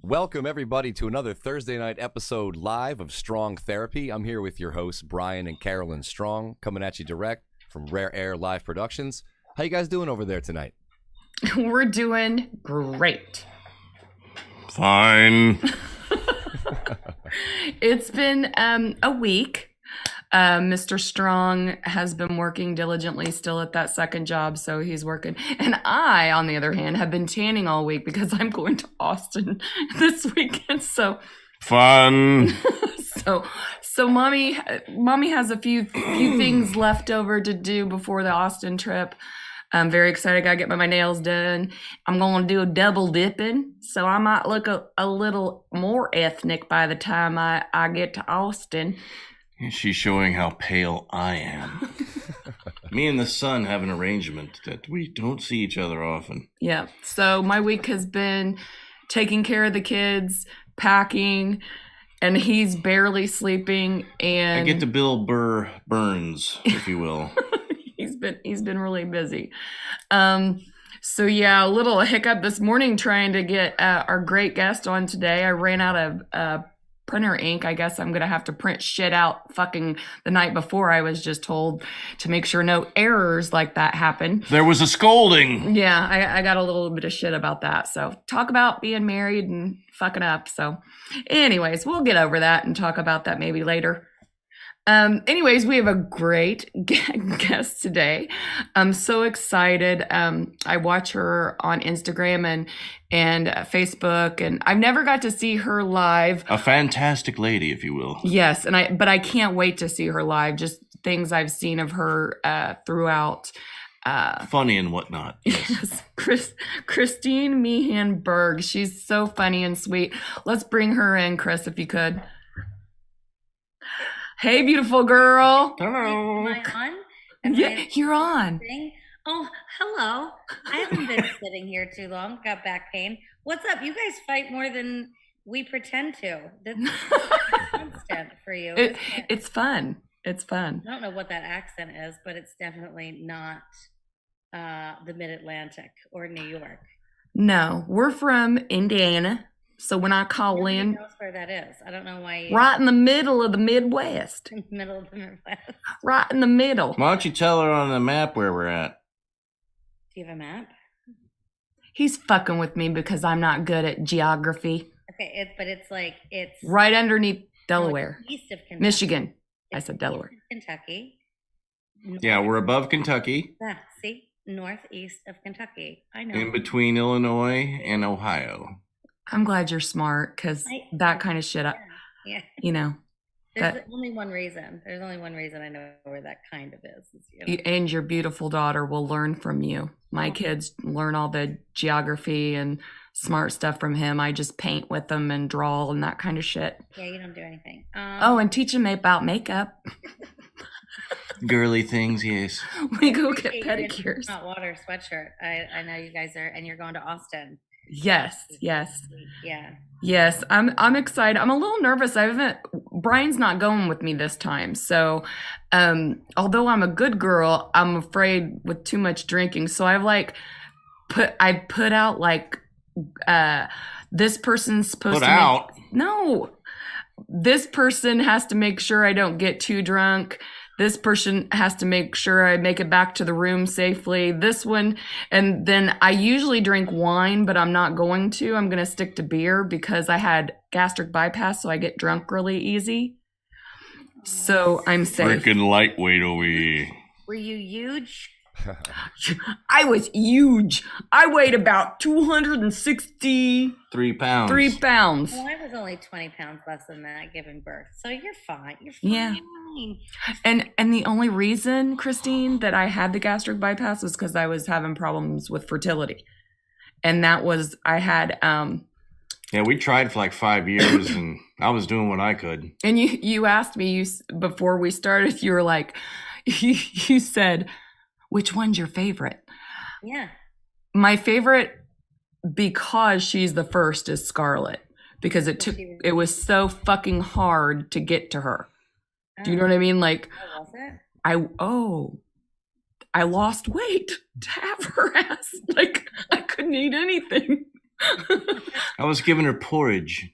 Welcome, everybody, to another Thursday night episode live of Strong Therapy. I'm here with your hosts, Brian and Carolyn Strong, coming at you direct from Rare Air Live Productions. How you guys doing over there tonight? We're doing great. Fine. It's been a week. Mr. Strong has been working diligently still at that second job, so he's working. And I, on the other hand, have been tanning all week because I'm going to Austin this weekend. So Fun. so mommy has a few things left over to do before the Austin trip. I'm very excited. I gotta get my nails done. I'm going to do a double dipping, so I might look a little more ethnic by the time I get to Austin. She's showing how pale I am. Me and the son have an arrangement that we don't see each other often. Yeah. So my week has been taking care of the kids, packing, and he's barely sleeping. And I get to Bill Burr Burns, if you will. he's been really busy. So yeah, a little hiccup this morning trying to get our great guest on today. I ran out of printer ink. I guess I'm gonna have to print shit out fucking the night before. I was just told to make sure no errors like that happen. There was a scolding. Yeah, I got a little bit of shit about that. So talk about being married and fucking up. So anyways, we'll get over that and talk about that maybe later. Anyways, we have a great guest today. I'm so excited. I watch her on Instagram and Facebook, and I've never got to see her live. A fantastic lady, if you will. Yes, but I can't wait to see her live. Just things I've seen of her throughout. Funny and whatnot. Yes, Christine Meehan Berg. She's so funny and sweet. Let's bring her in, Chris, if you could. Hey, beautiful girl. Hello. Am I on? Yeah, you're on. Oh, hello. I haven't been sitting here too long. Got back pain. What's up? You guys fight more than we pretend to. That's constant for you. It's fun. It's fun. I don't know what that accent is, but it's definitely not the Mid-Atlantic or New York. No, we're from Indiana. So when I call Nobody in, knows where that is. I don't know why. right in the middle of the Midwest. In the middle of the Midwest. Right in the middle. Why don't you tell her on the map where we're at? Do you have a map? He's fucking with me because I'm not good at geography. Okay, but it's Right underneath Delaware. East of Kentucky. Michigan. I said Delaware. Kentucky. Yeah, we're above Kentucky. Yeah, see? Northeast of Kentucky. I know. In between Illinois and Ohio. I'm glad you're smart because that kind of shit, Yeah. you know. There's only one reason. There's only one reason I know where that kind of is. You know. And your beautiful daughter will learn from you. My kids learn all the geography and smart stuff from him. I just paint with them and draw and that kind of shit. Yeah, you don't do anything. And teach them about makeup. Girly things, yes. We go get pedicures. Hot water sweatshirt. I know you guys are, and you're going to Austin. Yes. Yeah. Yes, I'm excited. I'm a little nervous. Brian's not going with me this time. So, although I'm a good girl, I'm afraid with too much drinking. So I've put out this person's supposed Put to out? No. This person has to make sure I don't get too drunk. This person has to make sure I make it back to the room safely. This one, and then I usually drink wine, but I'm not going to. I'm going to stick to beer because I had gastric bypass, so I get drunk really easy. So I'm safe. Freaking lightweight over here. Were you huge? I was huge. I weighed about 263 pounds. Well, I was only 20 pounds less than that giving birth. So you're fine. You're Yeah. fine. And the only reason, Christine, that I had the gastric bypass was because I was having problems with fertility. And that was, I had, Yeah, we tried for like 5 years and I was doing what I could. and you asked me, before we started, you were like, you said, which one's your favorite? Yeah. My favorite, because she's the first, is Scarlett. because it was so fucking hard to get to her. Do you know what I mean? Like, Oh, was it? I lost weight to have her ass. Like, I couldn't eat anything. I was giving her porridge.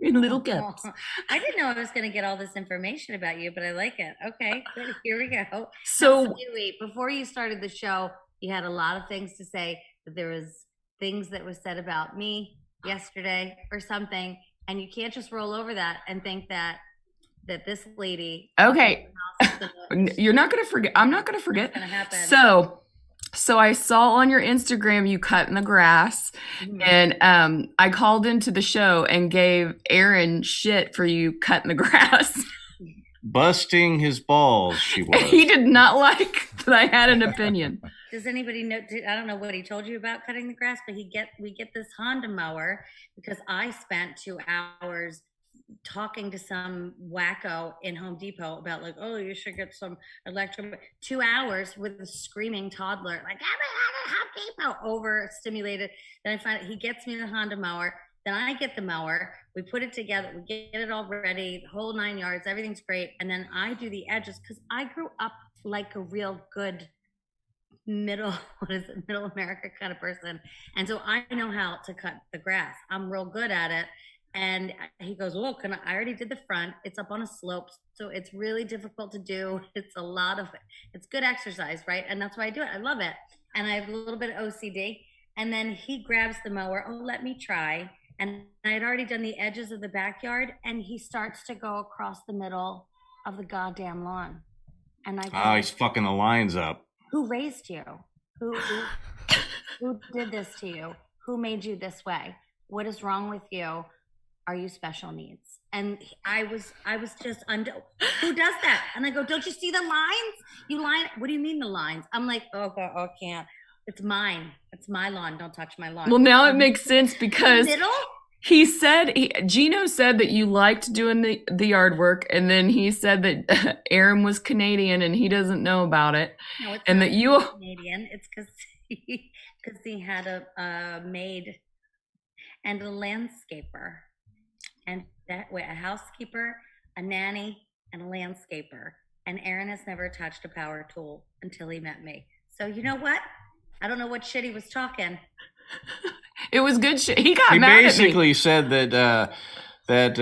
In little cups. Oh, I didn't know I was going to get all this information about you, but I like it. Okay, good. Here we go. So Wait, before you started the show, you had a lot of things to say. That there was things that was said about me yesterday or something, and you can't just roll over that and think that this lady. okay, you're not gonna forget. I'm not gonna forget. Gonna happen. So I saw on your Instagram you cutting the grass, and I called into the show and gave Aaron shit for you cutting the grass. Busting his balls, she was. He did not like that I had an opinion. Does anybody know? I don't know what he told you about cutting the grass, but we get this Honda mower because I spent 2 hours talking to some wacko in Home Depot about like, oh, you should get some electric. 2 hours with a screaming toddler, like, I'm at Home Depot, overstimulated. Then I find he gets me the Honda mower. Then I get the mower. We put it together. We get it all ready, the whole 9 yards. Everything's great. And then I do the edges because I grew up like a real good middle America kind of person. And so I know how to cut the grass. I'm real good at it. And he goes, well, I already did the front. It's up on a slope. So it's really difficult to do. It's good exercise, right? And that's why I do it. I love it. And I have a little bit of OCD. And then he grabs the mower. Oh, let me try. And I had already done the edges of the backyard. And he starts to go across the middle of the goddamn lawn. And I go, He's fucking the lines up. who raised you? Who did this to you? Who made you this way? What is wrong with you? Are you special needs? And I was just who does that? And I go, don't you see the lines? You line. What do you mean the lines? I'm like, oh God, I can't. It's mine. It's my lawn. Don't touch my lawn. Well, now it makes sense because Middle? Gino said that you liked doing the yard work, and then he said that Aaron was Canadian and he doesn't know about it. No, it's and not that you Canadian. It's because he had a maid and a landscaper, and that way a housekeeper, a nanny, and a landscaper. And Aaron has never touched a power tool until he met me. So you know what? I don't know what shit he was talking. it was good shit. He got He mad at me. basically said that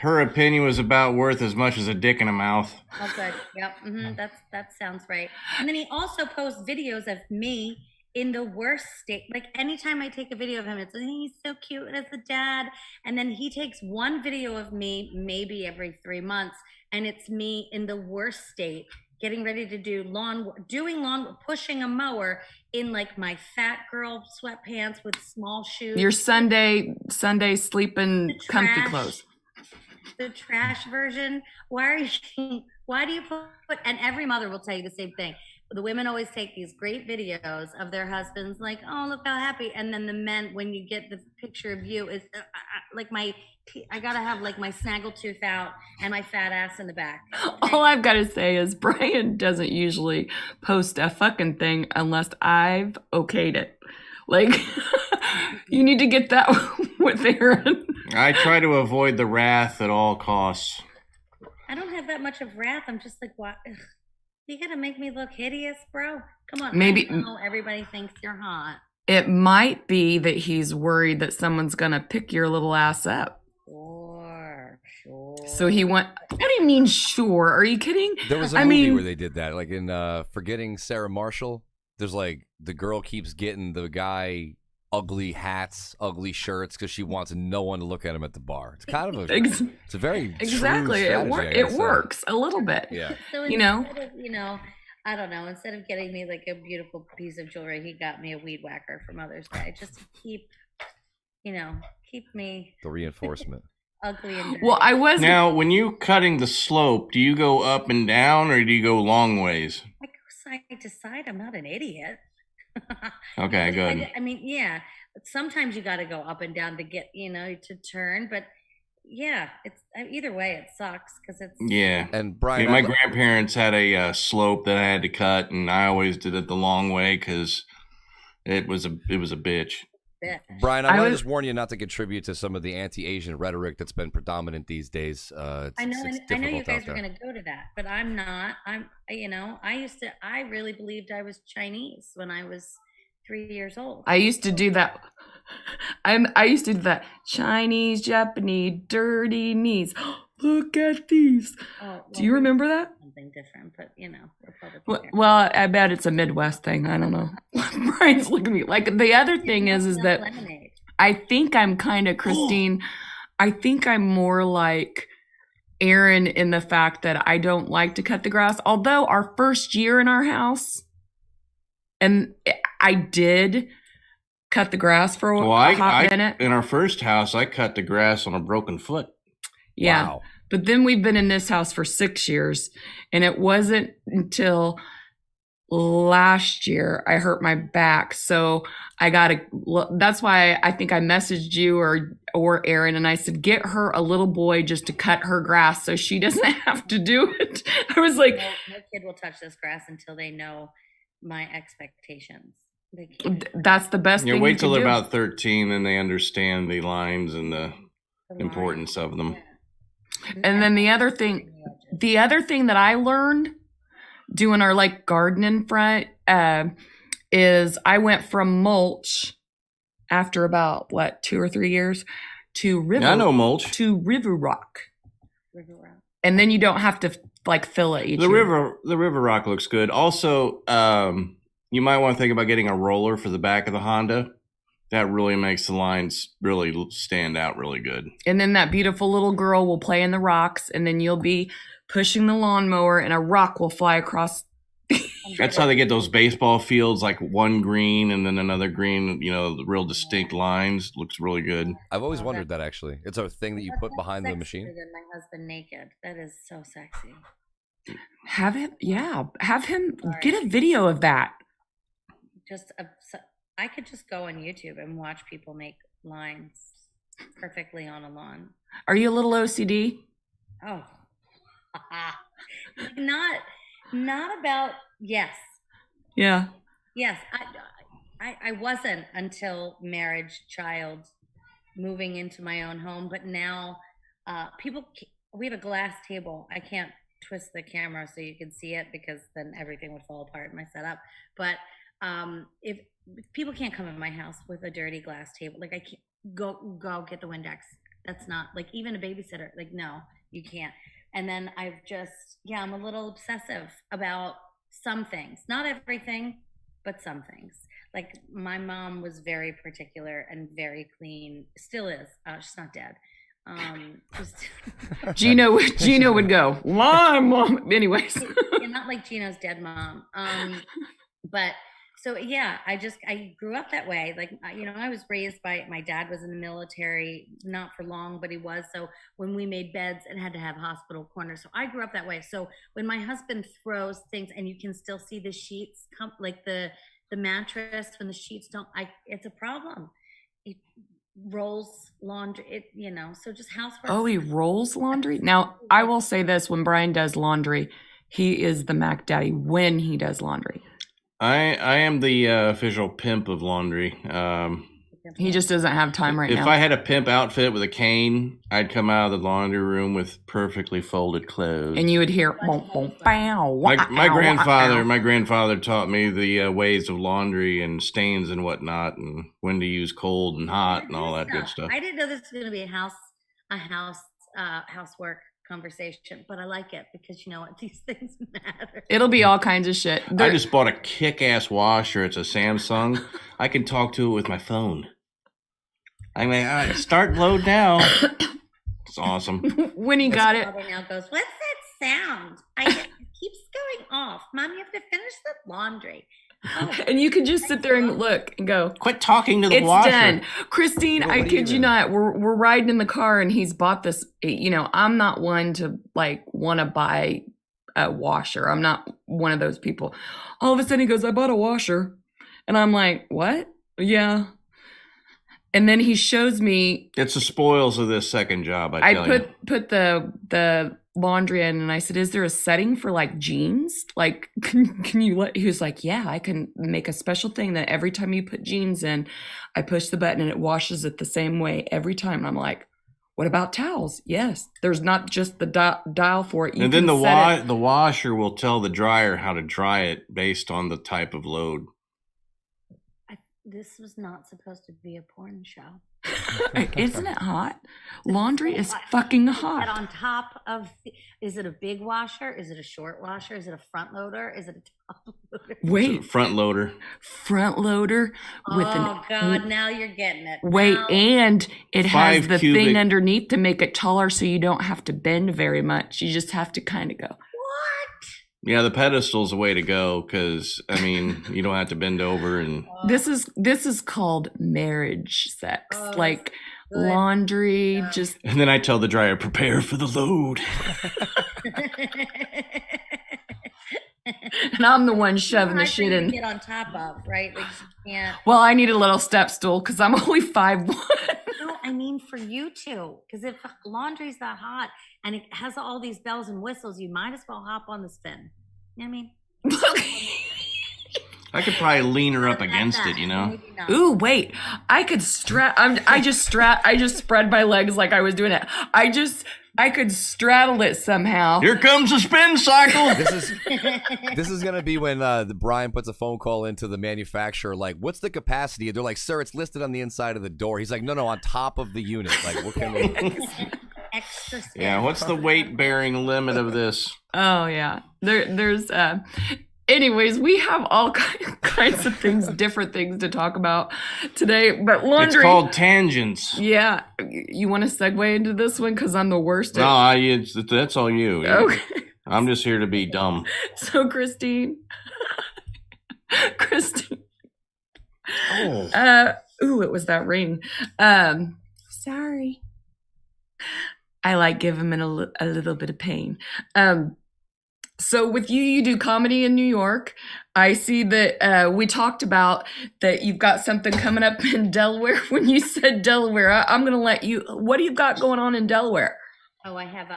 her opinion was about worth as much as a dick in a mouth. Oh, good. Yep. That sounds right. And then he also posts videos of me in the worst state. Like anytime I take a video of him, it's he's so cute as a dad. And then he takes one video of me maybe every 3 months, and it's me in the worst state, getting ready to doing lawn, pushing a mower in like my fat girl sweatpants with small shoes. Your Sunday sleeping comfy clothes. The trash version. Why do you put, and every mother will tell you the same thing. The women always take these great videos of their husbands like, oh, look how happy. And then the men, when you get the picture of you, is like I gotta have like my snaggletooth out and my fat ass in the back. Okay? All I've got to say is Brian doesn't usually post a fucking thing unless I've okayed it. Like, you need to get that with Aaron. I try to avoid the wrath at all costs. I don't have that much of wrath. I'm just like, what? Ugh. You gotta make me look hideous, bro. Come on. Maybe I know everybody thinks you're hot. It might be that he's worried that someone's gonna pick your little ass up. Sure. So he went. What do you mean, sure? Are you kidding? There was a movie where they did that, like in Forgetting Sarah Marshall. There's like the girl keeps getting the guy ugly hats, ugly shirts because she wants no one to look at him at the bar. It's kind of it's a very exactly. It works a little bit. Yeah. So you know, I don't know. Instead of getting me like a beautiful piece of jewelry, he got me a weed whacker for Mother's Day, just to keep me The reinforcement. ugly and dirty. Well, I was Now, when you cutting the slope, do you go up and down or do you go long ways? I go side to side. I'm not an idiot. Okay, good. I mean, yeah. But sometimes you got to go up and down to get, to turn. But yeah, it's either way, it sucks because it's. Yeah. And Brian, my grandparents had a slope that I had to cut, and I always did it the long way because it was a bitch. bitch. Brian, I I want to was- just warn you not to contribute to some of the anti-Asian rhetoric that's been predominant these days. I know, It's I know you difficult guys out are there. going to go to that, but I'm not. I really believed I was Chinese when I was 3 years old. I used to do that. I used to do that. Chinese, Japanese, dirty knees. Look at these. Oh, Do you remember that? something different? But Republican. Well, I bet it's a Midwest thing. I don't know. Brian's looking at me like the other thing is that lemonade. I think I'm kind of Christine. I think I'm more like Aaron in the fact that I don't like to cut the grass. Although our first year in our house, and I did cut the grass for Well, a hot minute. in our first house, I cut the grass on a broken foot. Yeah. Wow. But then we've been in this house for 6 years, and it wasn't until last year I hurt my back. So I got to, that's why I think I messaged you or Aaron, and I said, get her a little boy just to cut her grass so she doesn't have to do it. I was like, No kid will touch this grass until they know my expectations. They can't. that's the best You thing wait you till can they're do. about 13, and they understand the lines and the The line. importance of them. Yeah. And then the other thing that I learned doing our like garden in front is I went from mulch after about 2 or 3 years to river. Yeah, I know mulch. To river rock, River Rock. and then you don't have to like fill it each The year. river rock looks good. Also, you might want to think about getting a roller for the back of the Honda. That really makes the lines really stand out really good. And then that beautiful little girl will play in the rocks, and then you'll be pushing the lawnmower, and a rock will fly across. That's how they get those baseball fields, like one green and then another green, the real distinct lines. Looks really good. I've always Oh, wondered that actually. It's a thing that you put behind the machine. Than my husband naked. That is so sexy. Have him get a video of that. I could just go on YouTube and watch people make lines perfectly on a lawn. Are you a little OCD? Oh, not about yes. Yeah. Yes, I wasn't until marriage, child, moving into my own home. But now, we have a glass table. I can't twist the camera so you can see it because then everything would fall apart in my setup. But if people can't come in my house with a dirty glass table, like I can't go get the Windex. That's not like even a babysitter. Like no, you can't. And then I'm a little obsessive about some things, not everything, but some things. Like my mom was very particular and very clean, still is. She's not dead. Gino would go, my mom. Anyways. Yeah, not like Gino's dead mom. But so yeah, I grew up that way. Like I was raised by my dad was in the military, not for long, but he was. So when we made beds, it had to have hospital corners. So I grew up that way. So when my husband throws things, and you can still see the sheets come, like the mattress when the sheets don't, it's a problem. He rolls laundry, so just housework. Oh, he rolls laundry? Now, I will say this, when Brian does laundry, he is the Mac Daddy when he does laundry. I am the official pimp of laundry. He just doesn't have time right if now. I had a pimp outfit with a cane, I'd come out of the laundry room with perfectly folded clothes. And you would hear, boom, boom, bow, my grandfather taught me the ways of laundry and stains and whatnot, and when to use cold and hot and all that good stuff. I didn't know this was going to be a housework conversation, but I like it because you know what, these things matter. It'll be all kinds of shit. I just bought a kick-ass washer. It's a Samsung. I can talk to it with my phone. I mean, all right, start load now. It's awesome. When he got it. Mother now goes, what's that sound? It keeps going off. Mom, you have to finish the laundry. Oh, And you can just sit there and look and go, Quit talking to the it's washer. done. Christine, What I do kid you you mean? not. We're riding in the car and he's bought this. I'm not one to want to buy a washer. I'm not one of those people. All of a sudden he goes, I bought a washer. And I'm like, what? Yeah. And then he shows me, It's the spoils of this second job, I I tell you. put the laundry in, and I said, "Is there a setting for like jeans? Like, can you let?" He was like, "Yeah, I can make a special thing that every time you put jeans in, I push the button and it washes it the same way every time." And I'm like, "What about towels?" Yes, there's not just the dial for it. You And then can set it. the washer will tell the dryer how to dry it based on the type of load. This was not supposed to be a porn show. Isn't it hot? Laundry is fucking And hot. on top of, is it a big washer? Is it a short washer? Is it a front loader? Is it a top loader? Wait, Front loader. front loader with Oh God! Now you're getting it. Wait, Now- and it has 5 the cubic. thing underneath to make it taller, so you don't have to bend very much. You just have to kind of go. What? Yeah, the pedestal's the way to go because I mean you don't have to bend over and This is called marriage sex, Oh, like good. laundry. Yeah. Just and then I tell the dryer prepare for the load. and I'm the one shoving the Hard for shit you to in. get on top of, right? Like you can't. Well, I need a little step stool because I'm only 5'1". No, I mean for you two, because if laundry's that hot and it has all these bells and whistles, you might as well hop on the spin. You know what I mean? I could probably lean her up Not against that, it, you know. maybe not. Ooh, wait! I could I just spread my legs like I was doing it. I could straddle it somehow. Here comes the spin cycle. This is gonna be when the Brian puts a phone call into the manufacturer, like, "What's the capacity?" They're like, "Sir, it's listed on the inside of the door." He's like, "No, on top of the unit. Like, what can we?" Extra spin. Yeah, what's the weight bearing limit of this? Oh yeah, there's. Anyways, we have all kinds of things, different things to talk about today. But laundry. It's called tangents. Yeah, you want to segue into this one because I'm the worst No, at. that's all you. Okay, I'm just here to be dumb. so Christine. Oh. Ooh, it was that ring. Sorry. I like giving him a little bit of pain. So with you do comedy in New York. I see that we talked about that you've got something coming up in Delaware. When you said Delaware, I'm going to let you, what do you got going on in Delaware? Oh, I have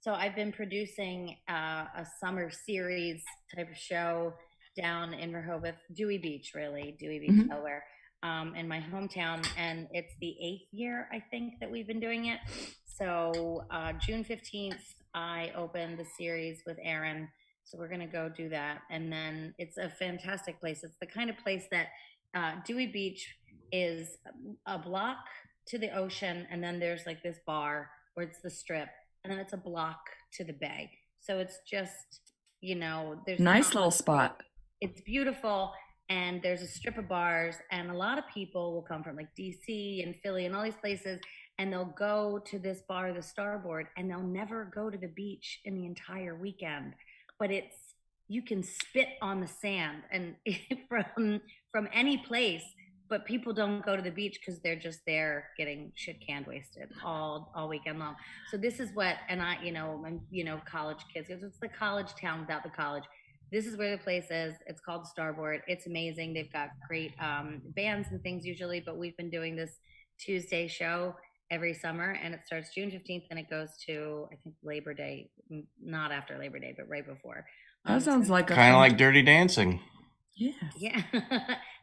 so I've been producing a summer series type of show down in Rehoboth, Dewey Beach, Mhm. Delaware, in my hometown. And it's the 8th year, I think, that we've been doing it. So June 15th, I opened the series with Aaron. So we're going to go do that. And then it's a fantastic place. It's the kind of place that Dewey Beach is a block to the ocean. And then there's like this bar where it's the strip. And then it's a block to the bay. So it's just, there's Nice not little much- spot. It's beautiful. And there's a strip of bars. And a lot of people will come from like DC and Philly and all these places. And they'll go to this bar, the Starboard, and they'll never go to the beach in the entire weekend. But you can spit on the sand and from any place, but people don't go to the beach because they're just there getting shit canned wasted all weekend long. So this is what, and I'm college kids. It's the college town without the college. This is where the place is. It's called the Starboard. It's amazing. They've got great bands and things usually, but we've been doing this Tuesday show every summer, and it starts June 15th and it goes to, I think, Labor Day, not after Labor Day, but right before. That sounds like a Kind of fun- like Dirty Dancing. Yes. Yeah.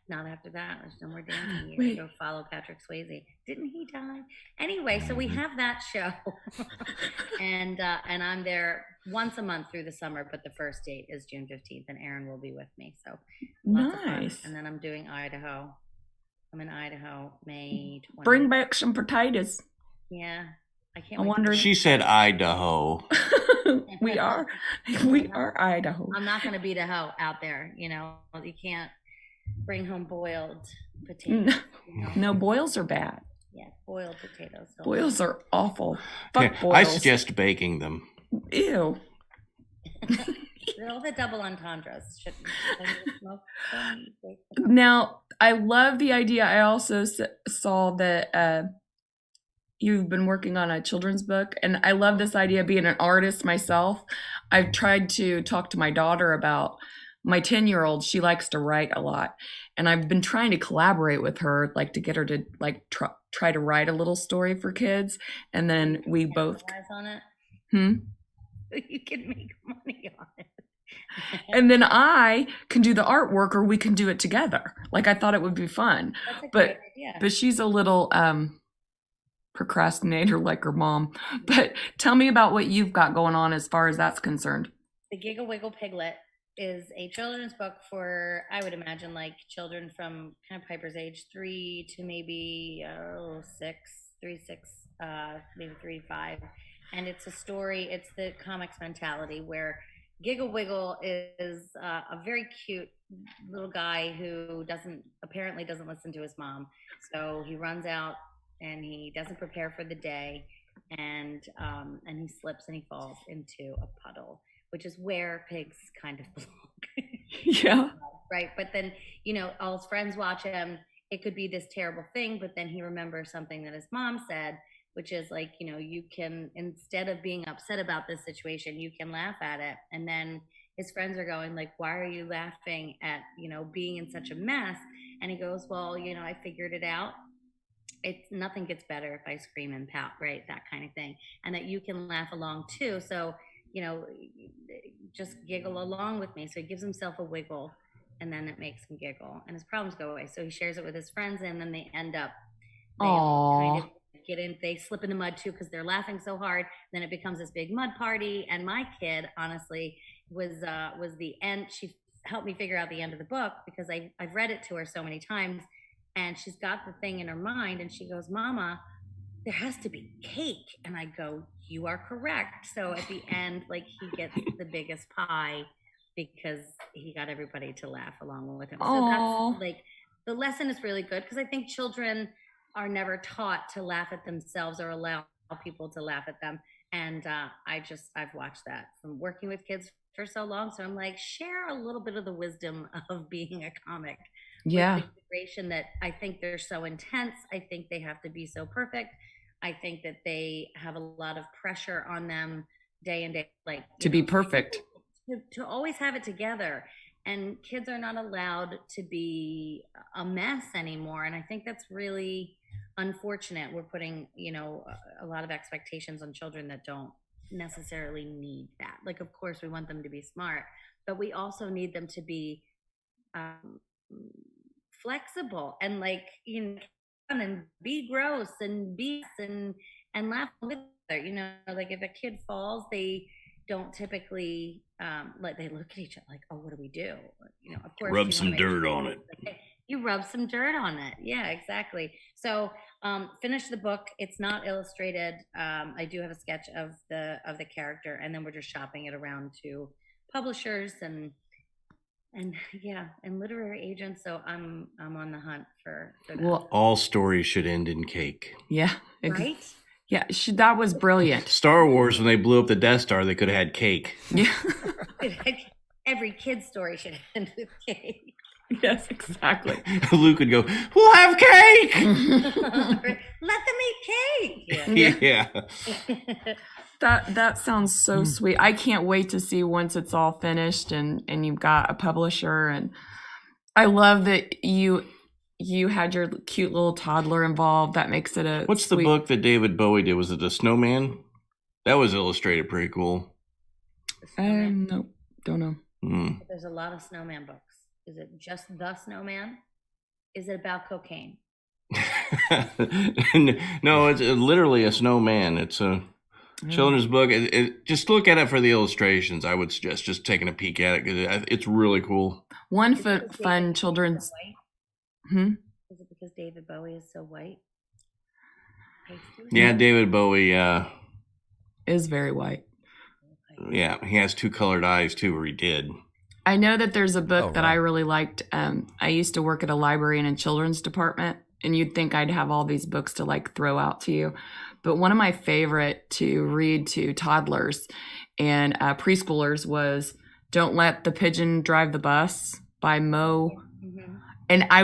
Not after that. There's no more dancing. You Wait. gotta go follow Patrick Swayze. Didn't he die? Anyway, so we have that show. and I'm there once a month through the summer, but the first date is June 15th, and Aaron will be with me. So lots of fun. Nice. And then I'm doing Idaho. I'm in Idaho, May 20th. Bring back some potatoes. Yeah. I can't I wait to wonder- go. She said Idaho. we are Idaho. I'm not going to beat a hoe out there. You can't bring home boiled potatoes. No, boils are bad. Yeah, boiled potatoes. don't Boils are awful. Fuck Okay, boils. I suggest baking them. Ew. All the double entendres. Shouldn't smoke them, bake them. Now, I love the idea. I also saw that you've been working on a children's book, and I love this idea of being an artist myself. I've tried to talk to my daughter about my 10-year-old. She likes to write a lot, and I've been trying to collaborate with her, like to get her to like try to write a little story for kids, and then we both. Capitalize on it. Hmm? you can make money on it. And then I can do the artwork, or we can do it together. Like, I thought it would be fun. That's a But great idea. but she's a little procrastinator like her mom. But tell me about what you've got going on as far as that's concerned. The Giggle Wiggle Piglet is a children's book for, I would imagine, like children from kind of Piper's age, 3 to maybe 6, 3, 6, maybe 3, 5. And it's a story, it's the comics mentality where Giggle Wiggle is a very cute little guy who apparently doesn't listen to his mom. So he runs out and he doesn't prepare for the day, and he slips and he falls into a puddle, which is where pigs kind of belong. Yeah. Right. But then, all his friends watch him. It could be this terrible thing, but then he remembers something that his mom said, which is like, you can, instead of being upset about this situation, you can laugh at it. And then his friends are going like, why are you laughing at, being in such a mess? And he goes, well, I figured it out. Nothing gets better if I scream and pout, right? That kind of thing. And that you can laugh along too. So, just giggle along with me. So he gives himself a wiggle, and then it makes him giggle and his problems go away. So he shares it with his friends, and then they end up, they all kind of they slip in the mud too, because they're laughing so hard. Then it becomes this big mud party. And my kid, honestly, was the end. She helped me figure out the end of the book, because I've read it to her so many times, and she's got the thing in her mind, and she goes, Mama, there has to be cake. And I go, you are correct. So at the end, like, he gets the biggest pie because he got everybody to laugh along with him. Aww. So that's like, the lesson is really good, because I think children are never taught to laugh at themselves or allow people to laugh at them. And I've watched that from working with kids for so long. So I'm like, share a little bit of the wisdom of being a comic. Yeah. With the integration that I think they're so intense. I think they have to be so perfect. I think that they have a lot of pressure on them day and day, like To be perfect. to always have it together. And kids are not allowed to be a mess anymore. And I think that's really unfortunate. We're putting, a lot of expectations on children that don't necessarily need that. Like, of course, we want them to be smart, but we also need them to be flexible and, like, fun and be gross and and laugh with her. Like, if a kid falls, they don't typically like, they look at each other like, oh, what do we do? Of course, Rub some dirt on it. You rub some dirt on it. Yeah, exactly. So finish the book. It's not illustrated. I do have a sketch of the character, and then we're just shopping it around to publishers and literary agents. So I'm on the hunt for that. Well, All stories should end in cake. yeah. Right? Yeah, that was brilliant. Star Wars, when they blew up the Death Star, they could have had cake. Yeah. Every kid's story should end with cake. Yes, exactly. Luke would go, we'll have cake! Let them eat cake. Yeah. That sounds so sweet. I can't wait to see once it's all finished and you've got a publisher. And I love that you had your cute little toddler involved. That makes it a What's the book that David Bowie did? Was it The Snowman? That was illustrated pretty cool. No, don't know. There's a lot of snowman books. Is it just The Snowman? Is it about cocaine? No, it's literally a snowman. It's a children's book. Just look at it for the illustrations. I would suggest just taking a peek at it, because it's really cool. One Is it because fun David children's. Bowie is so white? Hmm? Is it because David Bowie is so white? Yeah, David Bowie. Is very white. Yeah, he has 2 colored eyes too, or he did. I know that there's a book that right. I really liked. I used to work at a library in a children's department, and you'd think I'd have all these books to like throw out to you. But one of my favorite to read to toddlers and preschoolers was Don't Let the Pigeon Drive the Bus by Mo. Mm-hmm. And I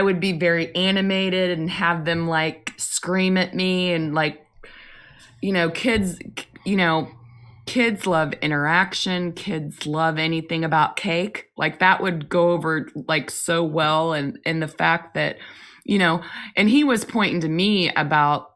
would be very animated and have them like scream at me, and like, kids love interaction. Kids love anything about cake. Like, that would go over like so well. And the fact that, and he was pointing to me about,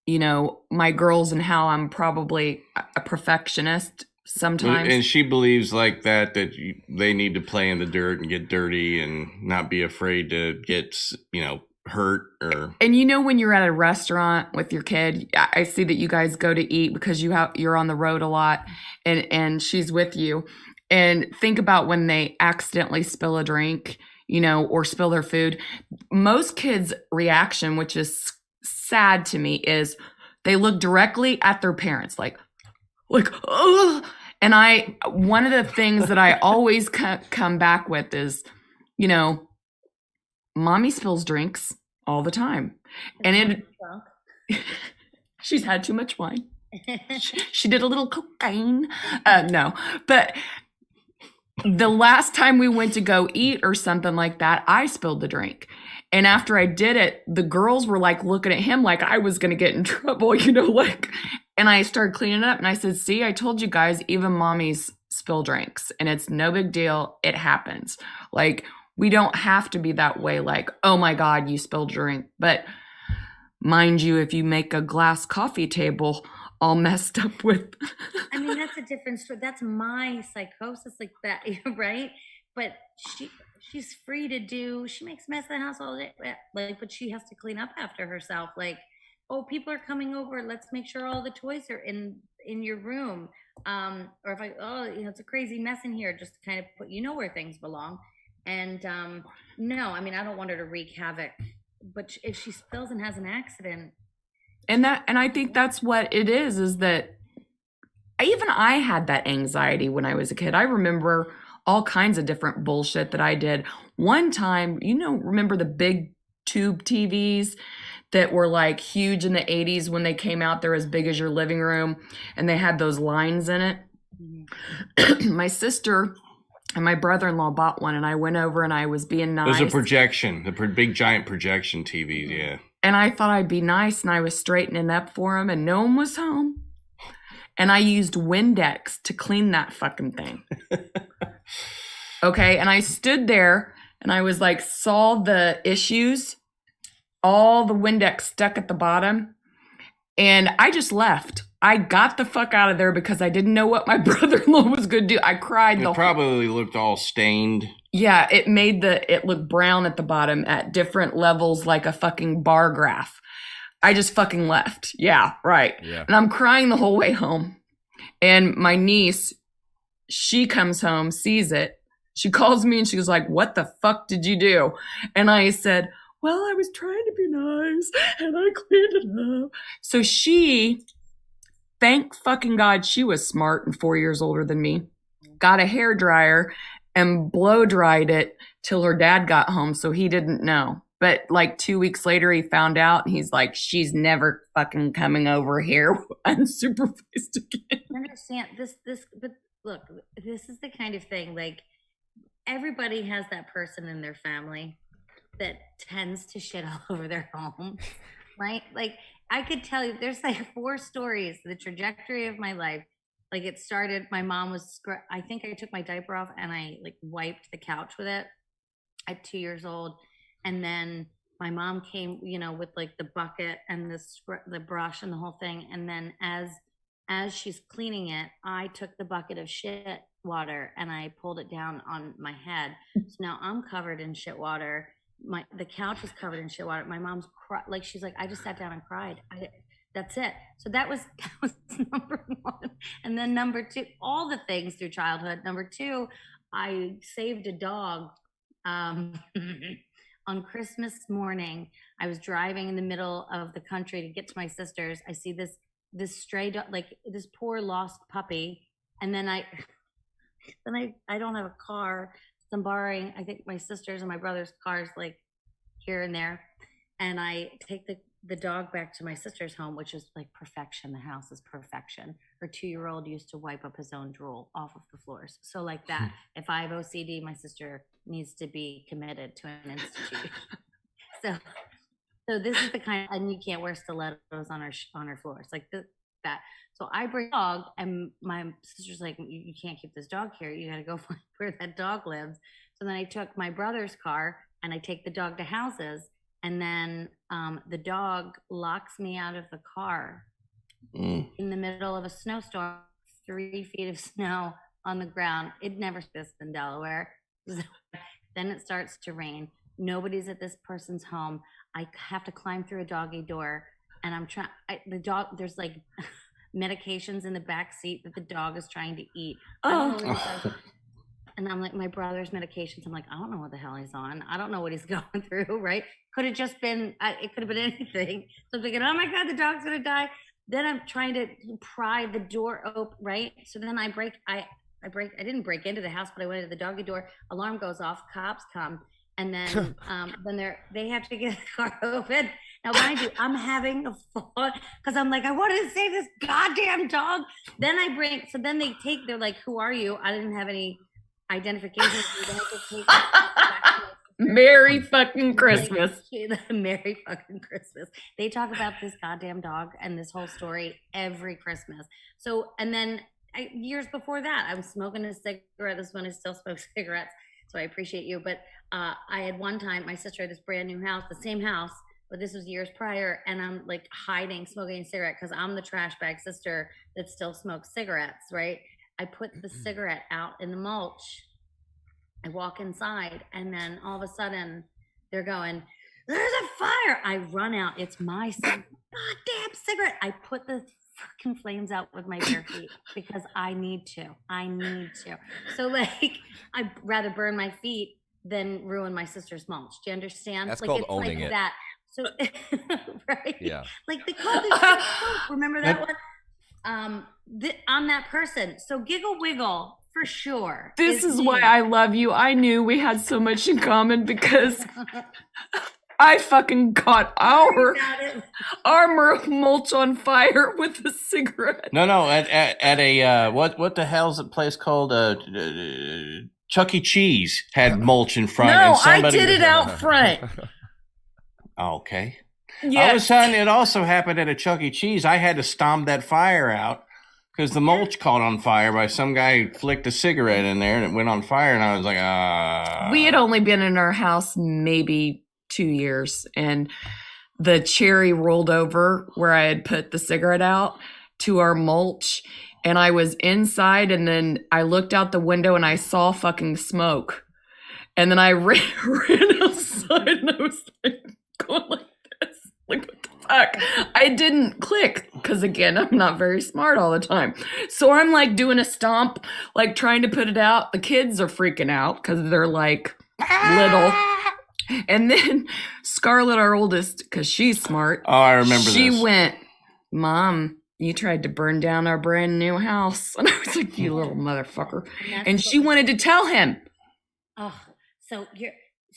you know, my girls and how I'm probably a perfectionist sometimes. And she believes like that they need to play in the dirt and get dirty and not be afraid to get, you know, hurt or. And you know, when you're at a restaurant with your kid, I see that you guys go to eat because you're on the road a lot, and she's with you. And think about when they accidentally spill a drink, you know, or spill their food. Most kids' reaction, which is sad to me, is they look directly at their parents like, oh. And one of the things that I always come back with is, you know, mommy spills drinks all the time. And she's had too much wine. She did a little cocaine. No, but the last time we went to go eat or something like that, I spilled the drink. And after I did it, the girls were like looking at him like I was going to get in trouble, you know, like, and I started cleaning up and I said, see, I told you guys, even mommies spill drinks and it's no big deal. It happens. Like, we don't have to be that way. Like, oh my God, you spilled a drink. But mind you, if you make a glass coffee table all messed up with. I mean, that's a different story. That's my psychosis, like that, right? But she's free to do. She makes a mess in the house all day, like, but she has to clean up after herself. Like, oh, people are coming over. Let's make sure all the toys are in your room. Or if it's a crazy mess in here, just to kind of put, you know, where things belong. And no, I mean, I don't want her to wreak havoc. But if she spills and has an accident. And I think that's what it is that even I had that anxiety when I was a kid. I remember all kinds of different bullshit that I did. One time, you know, remember the big tube TVs that were like huge in the 80s when they came out? They're as big as your living room and they had those lines in it. Mm-hmm. My sister and my brother-in-law bought one and I went over and I was being nice. There's a projection, the big giant projection TVs, yeah. And I thought I'd be nice and I was straightening up for him and no one was home. And I used Windex to clean that fucking thing. Okay, and I stood there and I was like, saw the issues, all the Windex stuck at the bottom. And I just left. I got the fuck out of there because I didn't know what my brother-in-law was going to do. I cried. It probably looked all stained. Yeah, it made it look brown at the bottom at different levels like a fucking bar graph. I just fucking left. Yeah, right. Yeah. And I'm crying the whole way home. And my niece, she comes home, sees it. She calls me and she was like, what the fuck did you do? And I said, well, I was trying to be nice and I cleaned it up. So she, thank fucking God, she was smart and 4 years older than me, got a hair dryer and blow dried it till her dad got home. So he didn't know. But like 2 weeks later, he found out and he's like, she's never fucking coming over here unsupervised again. I understand this, but look, this is the kind of thing, like, everybody has that person in their family that tends to shit all over their home, right? Like, I could tell you, there's like 4 stories, the trajectory of my life. Like, it started, my mom was, I think I took my diaper off and I like wiped the couch with it at 2 years old. And then my mom came, you know, with like the bucket and the brush and the whole thing. And then as she's cleaning it, I took the bucket of shit water and I pulled it down on my head. So now I'm covered in shit water. The couch was covered in shit water. My mom's like, she's like, I just sat down and cried. That's it. So that was number 1. And then number 2, all the things through childhood. Number 2, I saved a dog. On Christmas morning, I was driving in the middle of the country to get to my sister's. I see this stray dog, like this poor lost puppy. And then I don't have a car. So I'm borrowing, I think, my sister's and my brother's cars, like here and there. And I take the dog back to my sister's home, which is like perfection. The house is perfection. Her 2-year-old used to wipe up his own drool off of the floors. So like that, if I have OCD, my sister needs to be committed to an institute. So this is the kind of, and you can't wear stilettos on her floors, like that. So I bring a dog and my sister's like, you can't keep this dog here. You got to go find where that dog lives. So then I took my brother's car and I take the dog to houses. And then the dog locks me out of the car Mm. in the middle of a snowstorm, 3 feet of snow on the ground. It never snows in Delaware. Then it starts to rain. Nobody's at this person's home. I have to climb through a doggy door, and I'm trying. The dog. There's like medications in the back seat that the dog is trying to eat. I don't know what he's and I'm like, my brother's medications. I'm like, I don't know what the hell he's on. I don't know what he's going through. Right? Could have just been. It could have been anything. So I'm thinking, oh my god, the dog's gonna die. Then I'm trying to pry the door open. Right? So then I break. I didn't break into the house, but I went into the doggy door. Alarm goes off. Cops come. And then they have to get the car open. Now, mind you, I'm having a fall because I'm like, I wanted to save this goddamn dog. Then they're like, who are you? I didn't have any identification. Merry fucking Christmas. Merry fucking Christmas. They talk about this goddamn dog and this whole story every Christmas. So, and then years before that, I was smoking a cigarette. This one, I still smoke cigarettes. So I appreciate you. But I had one time, my sister had this brand new house, the same house, but this was years prior. And I'm like hiding, smoking a cigarette because I'm the trash bag sister that still smokes cigarettes, right? I put the cigarette out in the mulch. I walk inside and then all of a sudden they're going, there's a fire. I run out. It's my goddamn cigarette. I put the fucking flames out with my bare feet because I need to. So like, I'd rather burn my feet than ruin my sister's mulch. Do you understand? That's like, called it's owning like it. That. So, right? Yeah. Like they called it. Remember that one? On that person. So Giggle Wiggle for sure. This is why I love you. I knew we had so much in common because I fucking caught our mulch on fire with a cigarette. No, at a what the hell's the place called? Chuck E. Cheese had mulch in front. No, and somebody I did it out front. Okay. Yeah. All of a sudden, it also happened at a Chuck E. Cheese. I had to stomp that fire out because the mulch caught on fire by some guy who flicked a cigarette in there and it went on fire. And I was like, We had only been in our house maybe 2 years, and the cherry rolled over where I had put the cigarette out to our mulch, and I was inside, and then I looked out the window and I saw fucking smoke, and then I ran outside and I was like going like this, like what the fuck? I didn't click because again, I'm not very smart all the time, so I'm like doing a stomp, like trying to put it out. The kids are freaking out because they're like little. And then Scarlett, our oldest, because she's smart. oh, I remember She this. went, Mom, you tried to burn down our brand new house. And I was like, you little motherfucker. And she wanted to tell him. Oh, so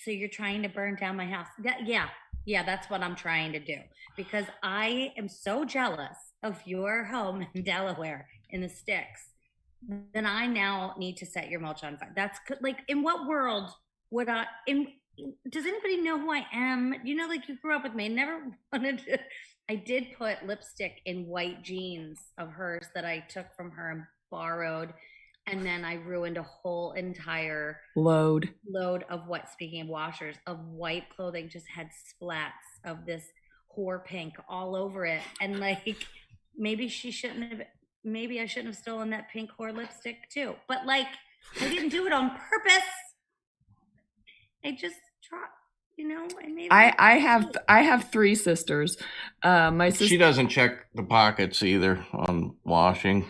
you're trying to burn down my house. Yeah, that's what I'm trying to do because I am so jealous of your home in Delaware in the sticks. Then I now need to set your mulch on fire. That's like, in what world would does anybody know who I am? You know, like you grew up with me. I never wanted to. I did put lipstick in white jeans of hers that I took from her and borrowed. And then I ruined a whole entire load of speaking of washers, of white clothing, just had splats of this whore pink all over it. And like, maybe I shouldn't have stolen that pink whore lipstick too. But like, I didn't do it on purpose. I just tried, I have 3 sisters. My sister. She doesn't check the pockets either on washing.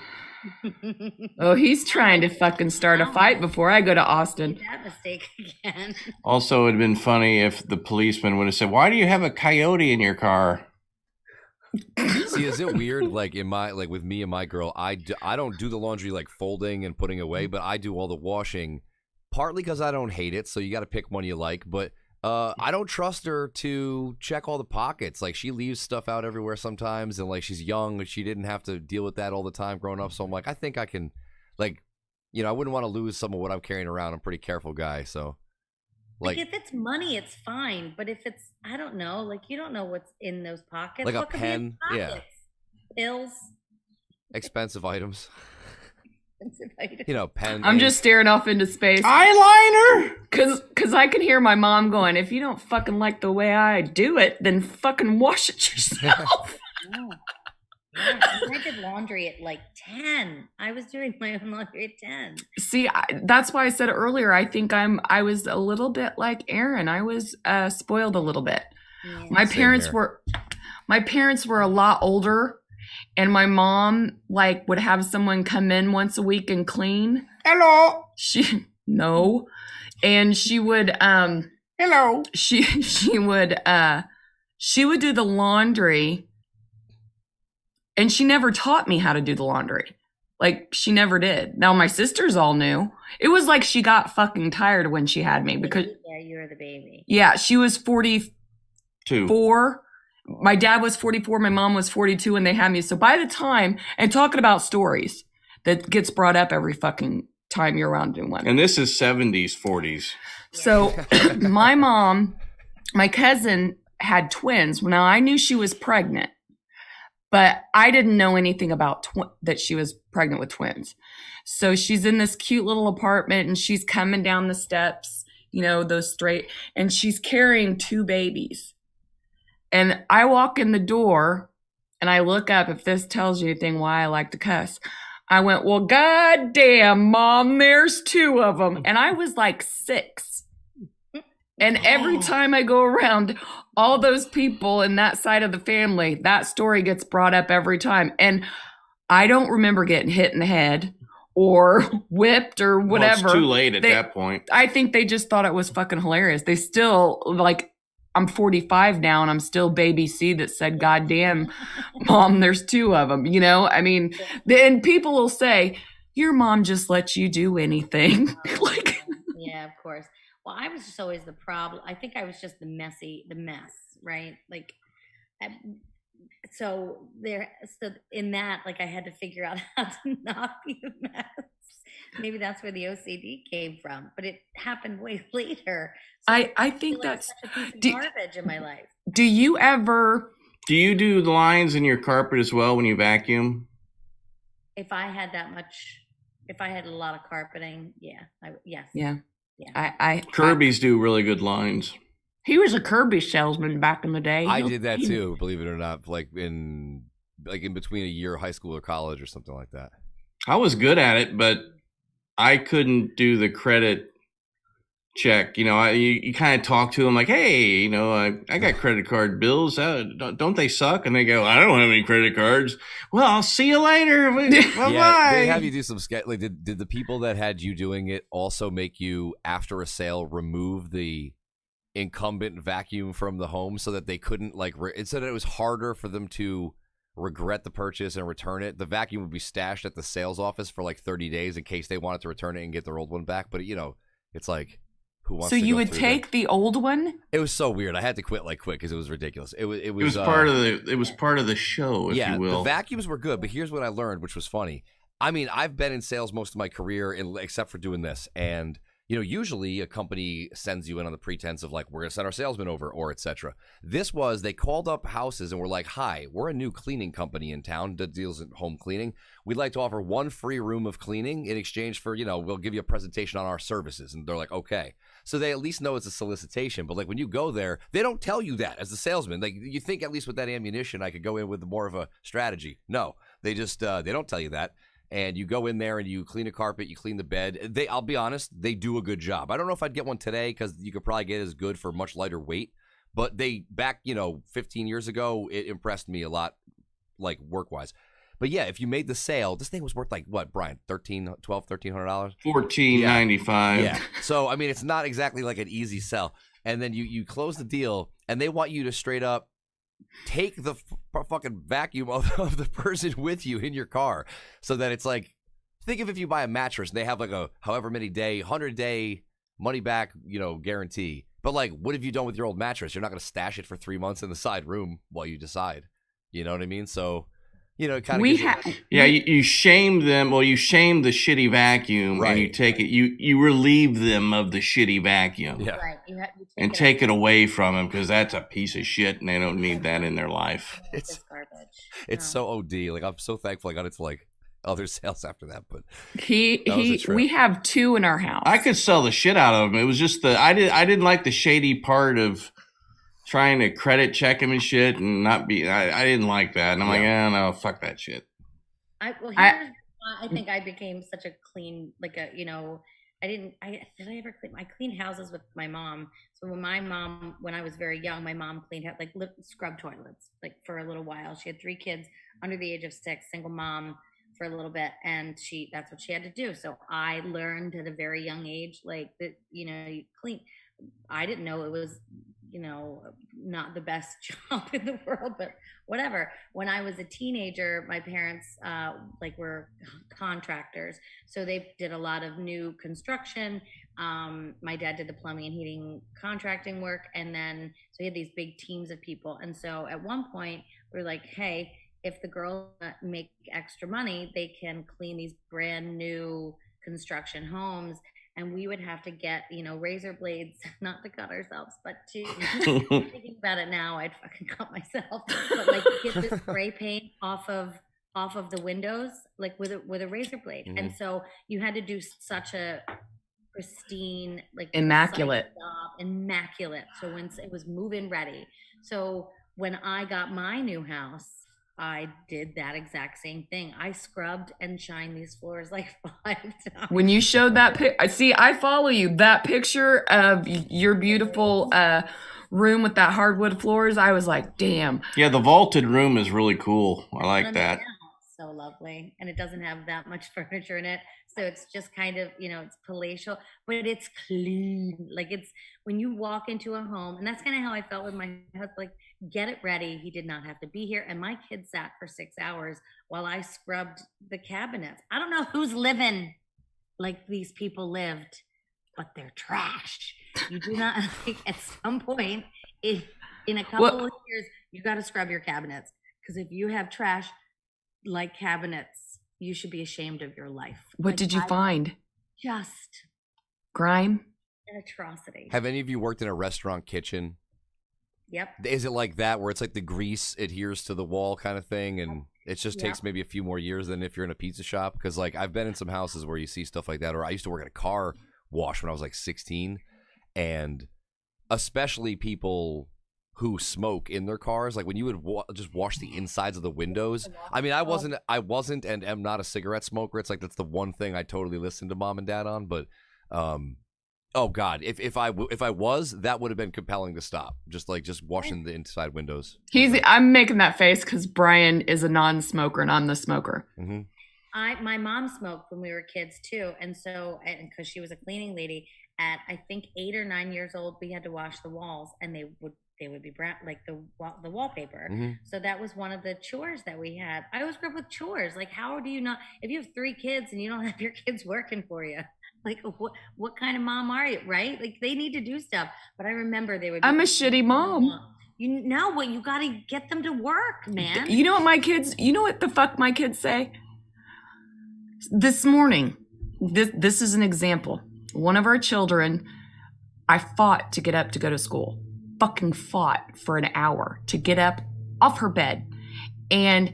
Oh, he's trying to fucking start a fight before I go to Austin. That mistake again. Also, it'd been funny if the policeman would have said, "Why do you have a coyote in your car?" See, is it weird? Like with me and my girl, I don't do the laundry like folding and putting away, but I do all the washing. Partly because I don't hate it, so you got to pick one you like. But I don't trust her to check all the pockets. Like she leaves stuff out everywhere sometimes, and like she's young, she didn't have to deal with that all the time growing up. So I'm like, I think I can, like, I wouldn't want to lose some of what I'm carrying around. I'm a pretty careful guy, so. Like if it's money, it's fine. But if it's, I don't know, like you don't know what's in those pockets. Like what a pen, yeah. Bills. Expensive items. You know, pen. I'm ink. just staring off into space Eyeliner. because I can hear my mom going, if you don't fucking like the way I do it, then fucking wash it yourself. Oh. Yeah, I did laundry at like 10. I was doing my own laundry at 10. See, that's why I said earlier, I think I was a little bit like Aaron. I was spoiled a little bit. Yeah. My Same parents here. were a lot older, and my mom like would have someone come in once a week and clean. Hello. No. And she would Hello. she would do the laundry, and she never taught me how to do the laundry. Like, she never did. Now my sisters all knew. It was like she got fucking tired when she had me because Yeah, you were the baby. yeah, she was 44. 2. My dad was 44, my mom was 42, and they had me. So by the time, and talking about stories that gets brought up every fucking time you're around doing one. And this is 70s, 40s. So my cousin had twins. Now I knew she was pregnant, but I didn't know anything about that she was pregnant with twins. So she's in this cute little apartment and she's coming down the steps, you know, those straight, and she's carrying 2 babies. And I walk in the door and I look up, if this tells you anything why I like to cuss. I went, well, goddamn, Mom, there's 2 of them. And I was like 6. And every time I go around all those people in that side of the family, that story gets brought up every time. And I don't remember getting hit in the head or whipped or whatever. Well, it's too late at that point. I think they just thought it was fucking hilarious. They still, like, I'm 45 now and I'm still baby C that said, goddamn, Mom, there's 2 of them. You know, I mean, then people will say, your mom just lets you do anything. Like, Yeah, of course. Well, I was just always the problem. I think I was just the mess, right? Like, so in that, like, I had to figure out how to not be a mess. Maybe that's where the OCD came from, but it happened way later. So I I think feel like that's, such a piece of do- garbage in my life. do you ever, Do you do the lines in your carpet as well when you vacuum? If I had a lot of carpeting, yes. yeah, Yeah. Kirby's do really good lines. he was a Kirby salesman back in the day. I did that too, believe it or not, like in between a year of high school or college or something like that. I was good at it, but I couldn't do the credit check. You know, you kind of talk to them like, hey, you know, I got credit card bills. Don't they suck? And they go, I don't have any credit cards. Well, I'll see you later. Bye-bye. Yeah, they have you do some sketch. Like, did the people that had you doing it also make you, after a sale, remove the incumbent vacuum from the home so that they couldn't, like, it said it was harder for them to regret the purchase and return it? The vacuum would be stashed at the sales office for like 30 days in case they wanted to return it and get their old one back. But, you know, it's like, who wants So to you go would through take the old one? that? It was so weird. I had to quit because it was ridiculous. It was part of the show, if you will. The vacuums were good, but here's what I learned, which was funny. I mean, I've been in sales most of my career, except for doing this, and you know, usually a company sends you in on the pretense of like, we're gonna send our salesman over, or etc. This was, they called up houses and were like, hi, we're a new cleaning company in town that deals in home cleaning. We'd like to offer 1 free room of cleaning in exchange for, you know, we'll give you a presentation on our services. And they're like, okay. So they at least know it's a solicitation. But like, when you go there, they don't tell you that as a salesman. Like, you think at least with that ammunition, I could go in with more of a strategy. No, they just they don't tell you that. And you go in there and you clean a carpet, you clean the bed. I'll be honest, they do a good job. I don't know if I'd get one today because you could probably get as good for much lighter weight. But back, you know, 15 years ago, it impressed me a lot, like, work-wise. But yeah, if you made the sale, this thing was worth like, what, Brian, $1,300? $1,495. Yeah. So, I mean, it's not exactly like an easy sell. And then you close the deal, and they want you to straight up take the fucking vacuum of the person with you in your car, so that it's like, think of if you buy a mattress and they have like a however many day, 100-day money back, you know, guarantee. But like, what have you done with your old mattress? You're not going to stash it for 3 months in the side room while you decide. You know what I mean? So, you know, it kind of you shame them. Well, you shame the shitty vacuum, Right. and you take it. You relieve them of the shitty vacuum, Yeah. Right. You and take it away from them because that's a piece of shit, and they don't need that in their life. It's garbage. It's so OD. Like, I'm so thankful I got into like other sales after that, but that was a He trip. we have 2 in our house. I could sell the shit out of them. It was just I didn't like the shady part of trying to credit check them and shit and not be. I didn't like that, and I'm like, no, fuck that shit. I think I became such a clean, like a, did I ever clean? I cleaned houses with my mom. So when I was very young, my mom cleaned scrub toilets, like for a little while. She had 3 kids under the age of 6, single mom for a little bit. And that's what she had to do. So I learned at a very young age, like that, you clean. I didn't know it was, not the best job in the world, but whatever. When I was a teenager, my parents were contractors, so they did a lot of new construction. My dad did the plumbing and heating contracting work, and then so he had these big teams of people. And so at one point we were like, hey, if the girls make extra money, they can clean these brand new construction homes. And we would have to get, razor blades, not to cut ourselves, but to thinking about it now, I'd fucking cut myself. But get the spray paint off of the windows, like with a razor blade. Mhm. And so you had to do such a pristine, Immaculate. immaculate. So when it was move-in ready. So when I got my new house, I did that exact same thing. I scrubbed and shined these floors like 5 times. When you showed that see, I follow you. That picture of your beautiful room with that hardwood floors, I was like, damn. Yeah, the vaulted room is really cool. I like that. So lovely. And it doesn't have that much furniture in it. So it's just kind of, it's palatial, but it's clean. Like it's when you walk into a home, and that's kind of how I felt with my husband, like, get it ready. He did not have to be here. And my kid sat for 6 hours while I scrubbed the cabinets. I don't know who's living like these people lived, but they're trash. You do not, at some point in a couple of years, you got to scrub your cabinets. Because if you have trash like cabinets, you should be ashamed of your life. What did you find? Just grime? An atrocity. Have any of you worked in a restaurant kitchen? Yep. Is it like that where it's like the grease adheres to the wall kind of thing, and it just takes maybe a few more years than if you're in a pizza shop? Because I've been in some houses where you see stuff like that, or I used to work at a car wash when I was 16, and especially people who smoke in their cars, when you would just wash the insides of the windows. I mean, I wasn't and am not a cigarette smoker. It's that's the one thing I totally listened to mom and dad on, but oh God, if I was, that would have been compelling to stop. Just washing the inside windows. I'm making that face because Brian is a non-smoker and I'm the smoker. Mm-hmm. My mom smoked when we were kids too, and so because she was a cleaning lady, at I think 8 or 9 years old, we had to wash the walls, and they would be brown, like the wallpaper. Mm-hmm. So that was one of the chores that we had. I always grew up with chores. How do you not? If you have 3 kids and you don't have your kids working for you, what kind of mom are you, right? They need to do stuff. But I remember they would. I'm a shitty mom. You know what? You got to get them to work, man. You know what the fuck my kids say? This morning, this is an example. One of our children, I fought to get up to go to school. Fucking fought for an hour to get up off her bed. And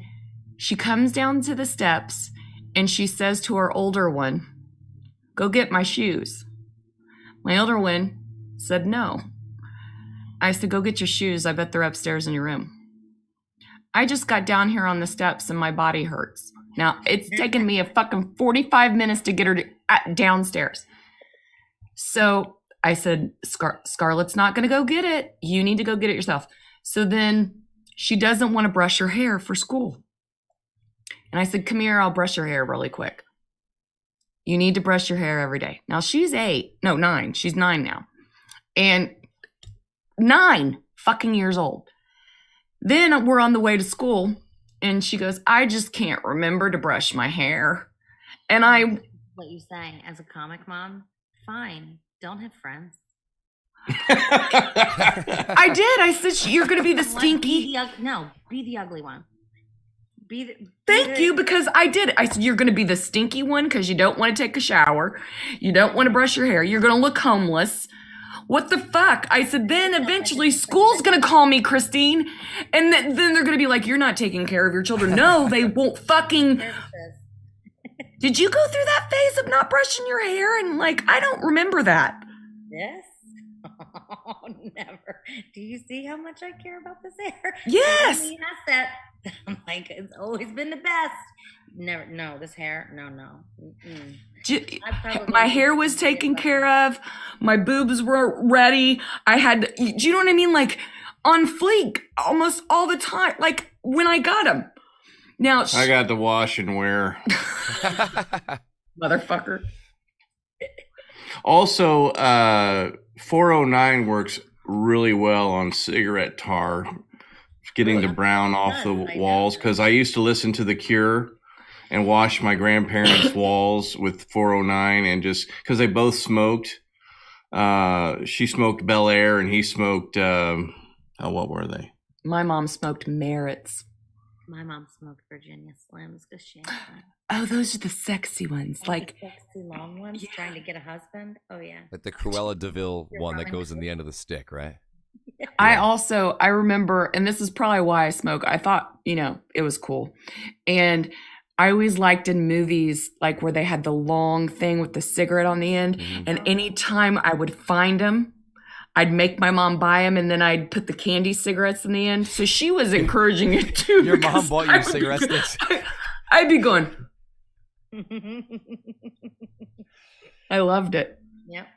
she comes down to the steps and she says to our older one, "Go get my shoes." My older one said no. I said, "Go get your shoes. I bet they're upstairs in your room." I just got down here on the steps and my body hurts. Now, it's taken me a fucking 45 minutes to get her downstairs. So I said, Scarlett's not going to go get it. You need to go get it yourself. So then she doesn't want to brush her hair for school. And I said, "Come here, I'll brush your hair really quick. You need to brush your hair every day." Now she's 9. She's 9 now. And 9 fucking years old. Then we're on the way to school and she goes, "I just can't remember to brush my hair." And what you saying as a comic mom? Fine. Don't have friends. I did. I said, "You're going to be the stinky." Be the ugly one. Thank you, because I did. I said, "You're going to be the stinky one because you don't want to take a shower. You don't want to brush your hair. You're going to look homeless. What the fuck?" I said, "Then eventually school's going to call me Christine. And then they're going to be like, 'You're not taking care of your children.'" No, they won't fucking. Did you go through that phase of not brushing your hair? And like, I don't remember that. This? Oh, never. Do you see how much I care about this hair? Yes. He has that. I'm like, it's always been the best. Never. No, this hair. No. Mm-mm. My hair was taken care of. My boobs were ready. I had, do you know what I mean? Like on fleek almost all the time. Like when I got them. Now I got the wash and wear. Motherfucker. Also, 409 works really well on cigarette tar, getting the brown off the walls. Because I used to listen to The Cure and wash my grandparents' walls with 409, and just because they both smoked. She smoked Bel Air and he smoked, what were they? My mom smoked Merritt's. My mom smoked Virginia Slims because she had one. Oh, those are the sexy ones. Like the sexy long ones, trying to get a husband. Oh yeah. Like the Cruella DeVille one that goes in the end of the stick, right? I remember, and this is probably why I smoke. I thought, it was cool. And I always liked in movies, like where they had the long thing with the cigarette on the end. Mm-hmm. And anytime I would find them, I'd make my mom buy them, and then I'd put the candy cigarettes in the end. So she was encouraging it too. Your mom bought you cigarette sticks? I'd be going. I loved it. Yep.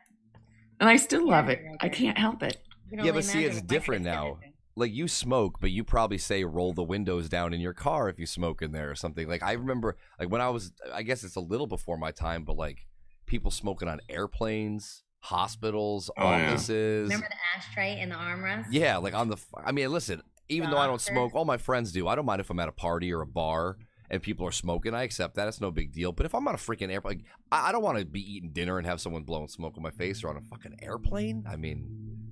And I still love it. I can't help it. Yeah, but see, it's different now. Like you smoke, but you probably say roll the windows down in your car if you smoke in there or something. Like I remember, like when I guess it's a little before my time, but like people smoking on airplanes, hospitals, offices. Remember the ashtray and the armrest? Yeah, like listen, even though I don't smoke, all my friends do. I don't mind if I'm at a party or a bar and people are smoking. I accept that. It's no big deal. But if I'm on a freaking airplane, like, I don't want to be eating dinner and have someone blowing smoke on my face or on a fucking airplane. I mean,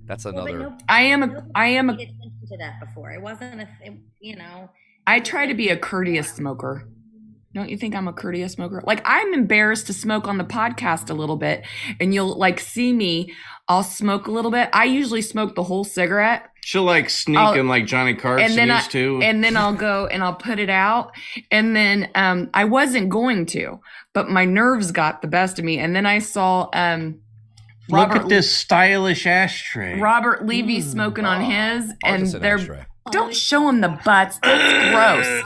that's another. I am a. Paid attention to that before. It wasn't I try to be a courteous smoker. Don't you think I'm a courteous smoker? Like, I'm embarrassed to smoke on the podcast a little bit, and you'll like see me. I'll smoke a little bit. I usually smoke the whole cigarette. She'll like sneak in like Johnny Carson used to. And then I'll go and I'll put it out. And then I wasn't going to, but my nerves got the best of me. And then I saw look at this stylish ashtray. Robert Levy smoking on his, and they're don't show him the butts. That's gross.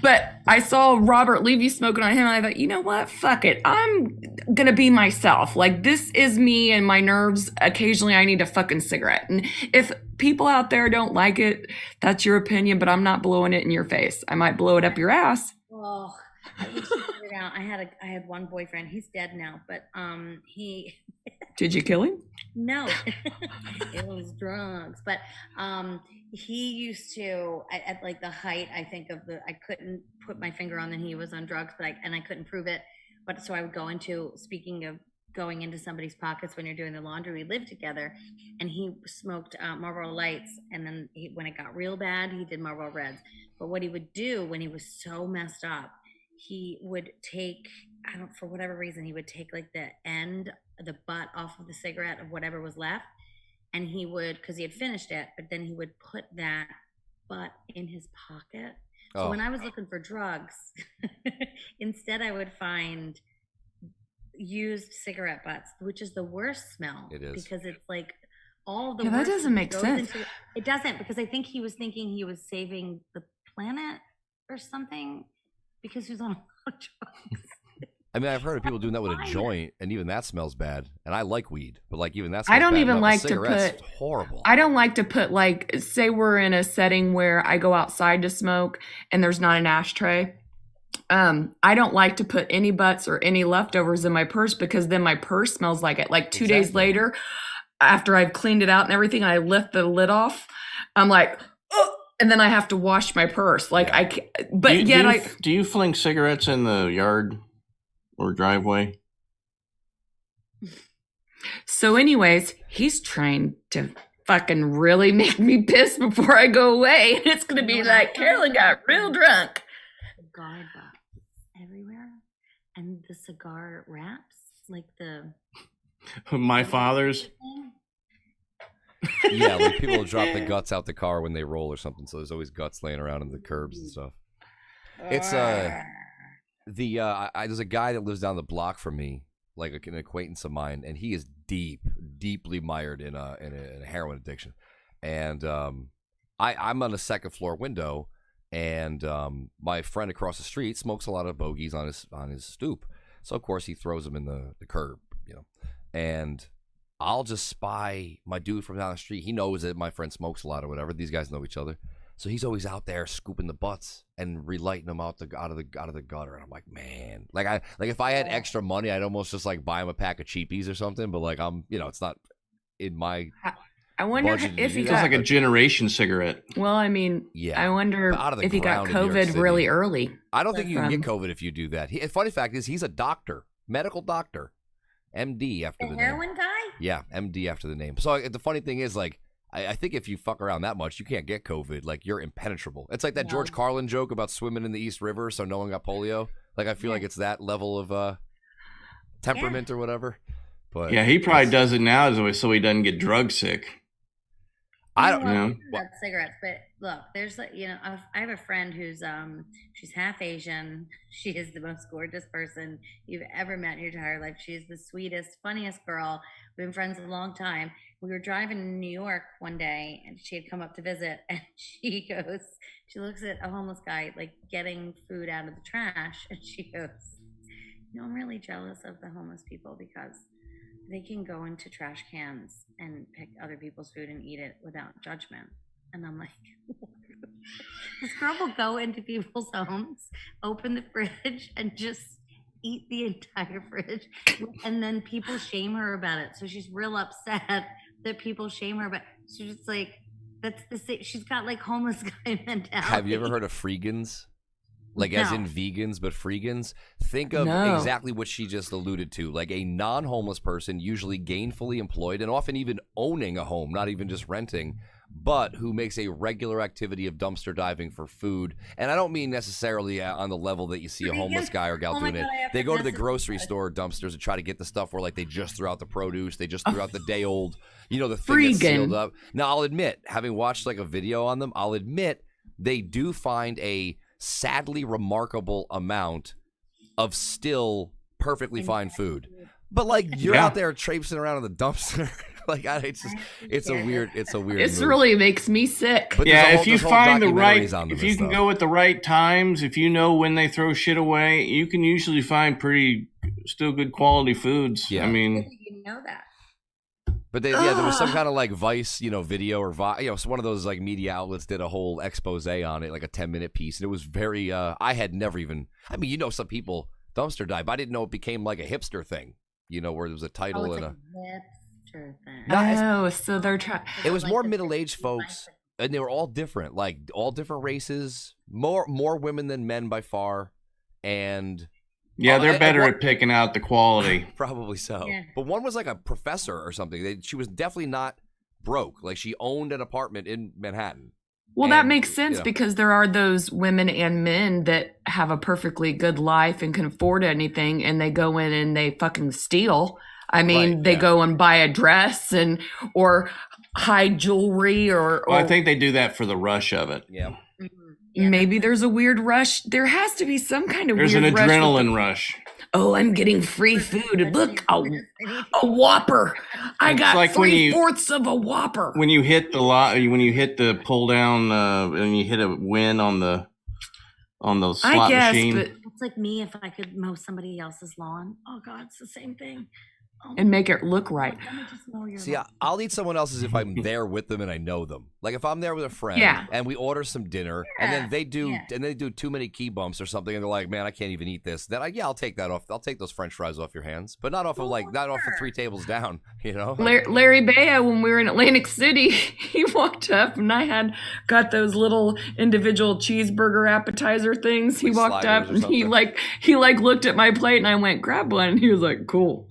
But I saw Robert Levy smoking on him, and I thought, you know what? Fuck it. I'm going to be myself. Like, this is me and my nerves. Occasionally, I need a fucking cigarette. And if people out there don't like it, that's your opinion, but I'm not blowing it in your face. I might blow it up your ass. Oh, I used to figure it out. I had one boyfriend. He's dead now, but he... Did you kill him? No, it was drugs. But he used to, at like the height, I think I couldn't put my finger on that he was on drugs, but I couldn't prove it. But so I would go into, speaking of going into somebody's pockets when you're doing the laundry, we lived together, and he smoked Marlboro Lights, and then when it got real bad, he did Marlboro Reds. But what he would do when he was so messed up, he would take, for whatever reason, he would take like the butt off of the cigarette of whatever was left, and he would, because he had finished it, but then he would put that butt in his pocket. So when I was looking for drugs, instead I would find used cigarette butts, which is the worst smell. It is. Because it's like all the that doesn't make sense. It doesn't, because I think he was thinking he was saving the planet or something, because he was on a lot of drugs. I mean, I've heard of people doing that with a joint, and even that smells bad. And I like weed, but like even that smells bad. I don't even enough. like to put horrible. I don't like to put, like, say we're in a setting where I go outside to smoke and there's not an ashtray. I don't like to put any butts or any leftovers in my purse, because then my purse smells like it. Like 2 days later, after I've cleaned it out and everything, I lift the lid off. I'm like, oh, and then I have to wash my purse. Like I can't, but do you fling cigarettes in the yard or driveway? So anyways, he's trying to fucking really make me piss before I go away. And it's going to be like, Carolyn got real drunk. Cigar butts everywhere. And the cigar wraps, like the... My father's. Yeah, like people will drop the guts out the car when they roll or something. So there's always guts laying around in the curbs and stuff. It's There's a guy that lives down the block from me, like an acquaintance of mine, and he is deeply mired in a heroin addiction. And I'm on the second floor window, and my friend across the street smokes a lot of bogeys on his stoop. So of course he throws them in the curb, and I'll just spy my dude from down the street. He knows that my friend smokes a lot or whatever. These guys know each other. So he's always out there scooping the butts and relighting them out of the gutter. And I'm like, man, like if I had extra money, I'd almost just like buy him a pack of cheapies or something. But like it's not in my. I wonder budget to if do he that. It's got. like a generation cigarette. Well, I mean, Yeah, I wonder but out of the if he got ground in New York COVID City. really early. I don't think you can get From- COVID if you do that. Funny fact is, he's a doctor, medical doctor, MD after The the name. heroin guy? Yeah, MD after the name. So the funny thing is, like, I think if you fuck around that much, you can't get COVID. Like, you're impenetrable. It's like that No. George Carlin joke about swimming in the East River so no one got polio. Like, I feel Yeah. like it's that level of temperament or whatever. But Yeah, he probably does it now so he doesn't get drug sick. I You don't know know. what? About cigarettes, but look, there's like I have a friend who's she's half Asian. She is the most gorgeous person you've ever met in your entire life. She's the sweetest, funniest girl. We've been friends a long time. We were driving in New York one day, and she had come up to visit, and she looks at a homeless guy like getting food out of the trash, and she goes, I'm really jealous of the homeless people because they can go into trash cans and pick other people's food and eat it without judgment. And I'm like, this girl will go into people's homes, open the fridge, and just eat the entire fridge. And then people shame her about it. So she's real upset that people shame her. But she's just like, that's the same. She's got like homeless guy mentality. Have you ever heard of freegans? Like as No. in vegans, but freegans? Think of No. exactly what she just alluded to. Like a non-homeless person, usually gainfully employed and often even owning a home, not even just renting, but who makes a regular activity of dumpster diving for food. And I don't mean necessarily on the level that you see a homeless guy or gal Oh my doing it. God, I have They to go to the message grocery you. store dumpsters and try to get the stuff where like they just threw out the produce, they just threw out the day old, the thing that's sealed Freegan. up. Now, I'll admit, having watched like a video on them, I'll admit they do find a sadly remarkable amount of still perfectly fine food. But like you're Yeah. out there traipsing around in the dumpster, like it's a weird It move. really makes me sick. But Yeah, there's if you there's whole find the right, documentaries on them if and you can stuff. go at the right times, if you know when they throw shit away, you can usually find still good quality foods. Yeah. I mean, You know that. But there was some kind of like Vice, video or so one of those like media outlets did a whole expose on it, like a 10-minute piece, and it was very. I had never even. I mean, some people dumpster dive. I didn't know it became like a hipster thing, where there was a title Oh, it's and like a. a hipster thing. No, it's- Oh, so they're trying. It was Like more the middle-aged 65%. folks, and they were all different, like all different races, more women than men by far, and yeah, and they're better one- at picking out the quality. probably so. Yeah. But one was like a professor or something. She was definitely not broke. Like she owned an apartment in Manhattan. Well, that And, makes sense because there are those women and men that have a perfectly good life and can afford anything, and they go in and they fucking steal. I mean, Right, they yeah. go and buy a dress or hide jewelry or Well, I think they do that for the rush of it. Yeah. Mhm. Yeah. maybe there's a weird rush. There has to be some kind of There's an weird rush with adrenaline rush. oh, I'm getting free food. Look, a Whopper. I It's got like when you- 3/4 of a Whopper. When you hit when you hit the pull down, and you hit a win on the slot I guess, machine. but It's like me if I could mow somebody else's lawn. Oh God, it's the same thing. Oh, and make it look right. Let me just mow your See, lawn. I'll eat someone else's if I'm there with them and I know them. Like if I'm there with a friend Yeah. and we order some dinner and then they do Yeah. too many key bumps or something and they're like, man, I can't even eat this. Then I'll take that off. I'll take those French fries off your hands, but not off of not off of 3 tables down. Larry Baya, when we were in Atlantic City, he walked up and I got those little individual cheeseburger appetizer things. He Like walked sliders up or and he something? looked at my plate and I went, grab one. And he was like, cool.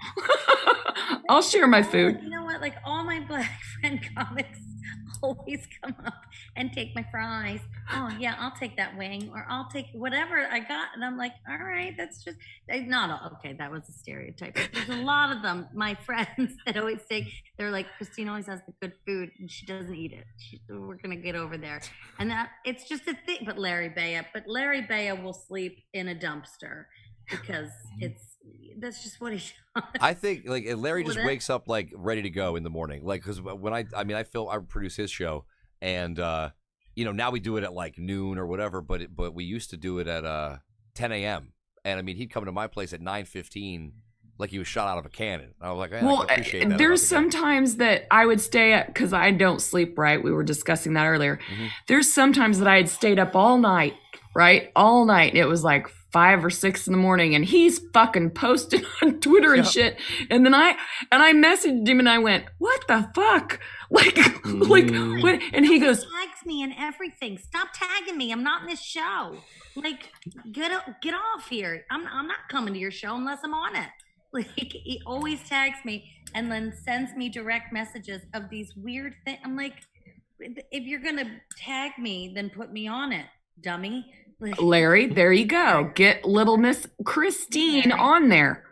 I'll share my food. You know what? Like all my black friend comics always come up and take my fries. Oh yeah, I'll take that wing, or I'll take whatever I got. And I'm like, all right, that's just not all, okay. That was a stereotype. But there's a lot of them. My friends that always say, they're like, Christine always has the good food and she doesn't eat it. We're gonna get over there, and that it's just a thing. But Larry Baya will sleep in a dumpster because that's just what he does. I think like Larry just With it. wakes up like ready to go in the morning. Like, because when I produce his show, and now we do it at like noon or whatever. But we used to do it at 10 a.m. And I mean, he'd come to my place at 9:15, like he was shot out of a cannon. I was like, I Well, can appreciate that. there's about the guy. sometimes that I would stay up because I don't sleep right. We were discussing that earlier. Mhm. There's sometimes that I had stayed up all night, right? All night. It was like 5 or 6 in the morning, and he's fucking posting on Twitter and Yeah. shit. And then I messaged him and I went, "What the fuck?" Like, Mm. what? And he goes, Tags me and everything. Stop tagging me. I'm not in this show. Like, get off here. I'm not coming to your show unless I'm on it. Like, he always tags me and then sends me direct messages of these weird things. I'm like, if you're gonna tag me, then put me on it, dummy. Like, Larry, there you go. Get little Miss Christine Larry. on there.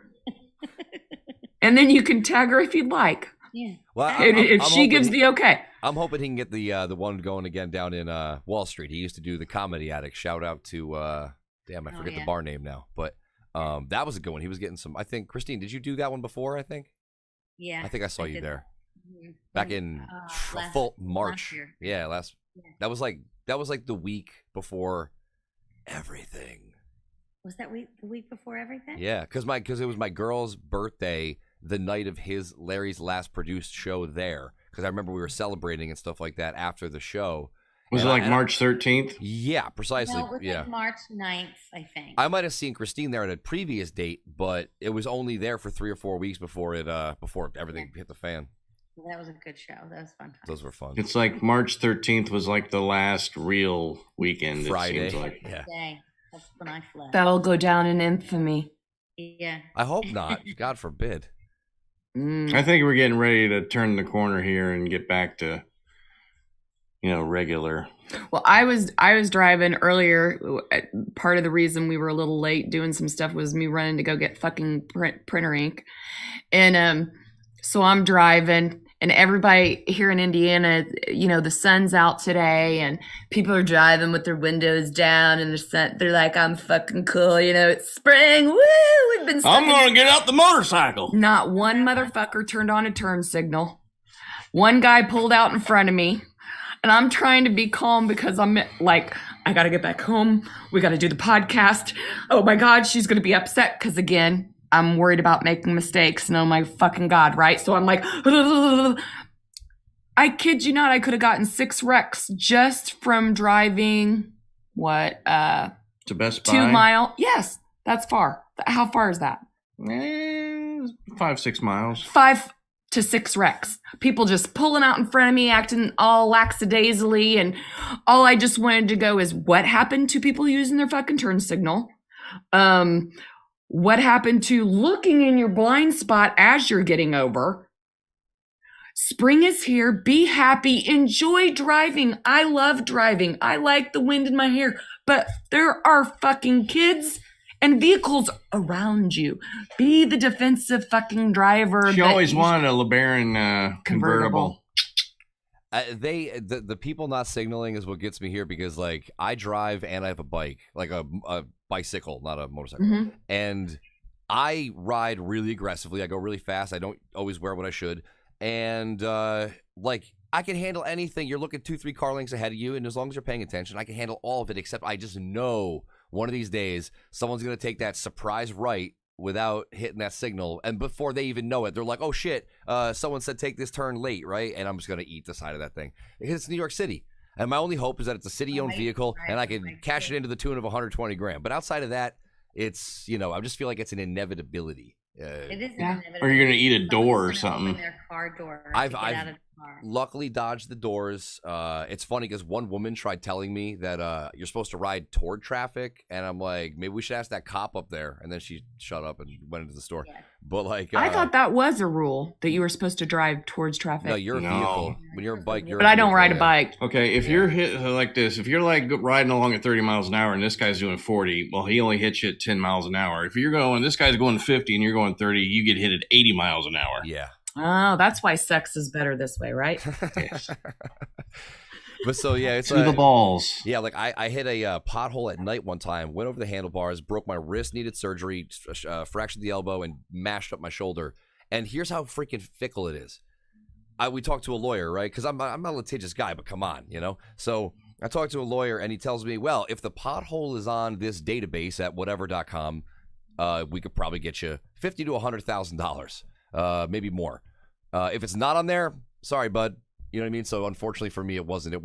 And then you can tag her if you'd like. yeah. Well, And if she hoping gives the okay. I'm hoping he can get the one going again down in Wall Street. He used to do the Comedy Addict. Shout out to damn, I forget the yeah. bar name now, but that was a good one. He was getting some. I think Christine, did you do that one before? I think Yeah. I saw you did there that. Mhm. back in Last- full March. year. Yeah, Yeah. that was like the week before everything. Was that the week before everything? Yeah, because it was my girl's birthday the night of Larry's last produced show there. Because I remember we were celebrating and stuff like that after the show. Was it And like I- March 13th? Yeah, precisely. No, it was Yeah. like March 9th, I think. I might have seen Christine there at a previous date, but it was only there for 3 or 4 weeks before everything hit the fan. That was a good show. That was fun. Those were fun. It's like March 13th was like the last real weekend. Friday. It seems like. Yeah. Day. That's when I fled. That'll go down in infamy. Yeah. I hope not. God forbid. Mm. I think we're getting ready to turn the corner here and get back to, regular. Well, I was driving earlier. Part of the reason we were a little late doing some stuff was me running to go get fucking printer ink, and so I'm driving, and everybody here in Indiana, the sun's out today, and people are driving with their windows down, and they're like, "I'm fucking cool," it's spring. Woo! We've been. I'm stuck in- gonna get out the motorcycle. Not one motherfucker turned on a turn signal. One guy pulled out in front of me, and I'm trying to be calm because I'm like, I gotta get back home. We gotta do the podcast. Oh my God, she's gonna be upset because again, I'm worried about making mistakes. And oh my fucking God, right? So I'm like, I kid you not, I could have gotten 6 wrecks just from driving, To Best Buy. 2 mile? Yes, that's far. How far is that? 5-6 miles. 5 to 6 wrecks. People just pulling out in front of me, acting all lackadaisically, and all I just wanted to go is, what happened to people using their fucking turn signal? What happened to looking in your blind spot as you're getting over? Spring is here. Be happy. Enjoy driving. I love driving. I like the wind in my hair, but there are fucking kids and vehicles around you. Be the defensive fucking driver. She that always you- wanted a LeBaron convertible. The people not signaling is what gets me here because like I drive and I have a bike, like a bicycle, not a motorcycle, Mhm. and I ride really aggressively. I go really fast. I don't always wear what I should, and like I can handle anything. You're looking 2-3 car lengths ahead of you, and as long as you're paying attention, I can handle all of it. Except I just know one of these days someone's gonna take that surprise right without hitting that signal, and before they even know it, they're like, "Oh shit! Someone said take this turn late, right?" And I'm just gonna eat the side of that thing because it's New York City, and my only hope is that it's a city-owned Right, vehicle, right, and I can right, cash it too. into the tune of 120 grand. But outside of that, it's I just feel like it's an inevitability. It is. Yeah. Or you're gonna eat a door or Someone's gonna something. open Their car door. I've- to get I've- out of the car. Luckily, dodged the doors. It's funny because one woman tried telling me that you're supposed to ride toward traffic, and I'm like, maybe we should ask that cop up there. And then she shut up and went into the store. Yeah. But like, I thought that was a rule that you were supposed to drive towards traffic. no, you're a No. vehicle. When you're a bike, you're. But a I don't vehicle, ride a yeah. bike. Okay, if you're hit like this, if you're like riding along at 30 miles an hour and this guy's doing 40, well, he only hits you at 10 miles an hour. If you're going, this guy's going 50 and you're going 30, you get hit at 80 miles an hour. Yeah. Oh, that's why sex is better this way, right? Yes. But so yeah, it's To the balls. Yeah, like I hit a pothole at night one time, went over the handlebars, broke my wrist, needed surgery, fractured the elbow, and mashed up my shoulder. And here's how freaking fickle it is. We talked to a lawyer, right? Because I'm not a litigious guy, but come on, you know? So I talked to a lawyer, and he tells me, well, if the pothole is on this database at whatever.com, we could probably get you $50,000 to $100,000, maybe more. If it's not on there, sorry, bud. You know what I mean? So unfortunately for me, it wasn't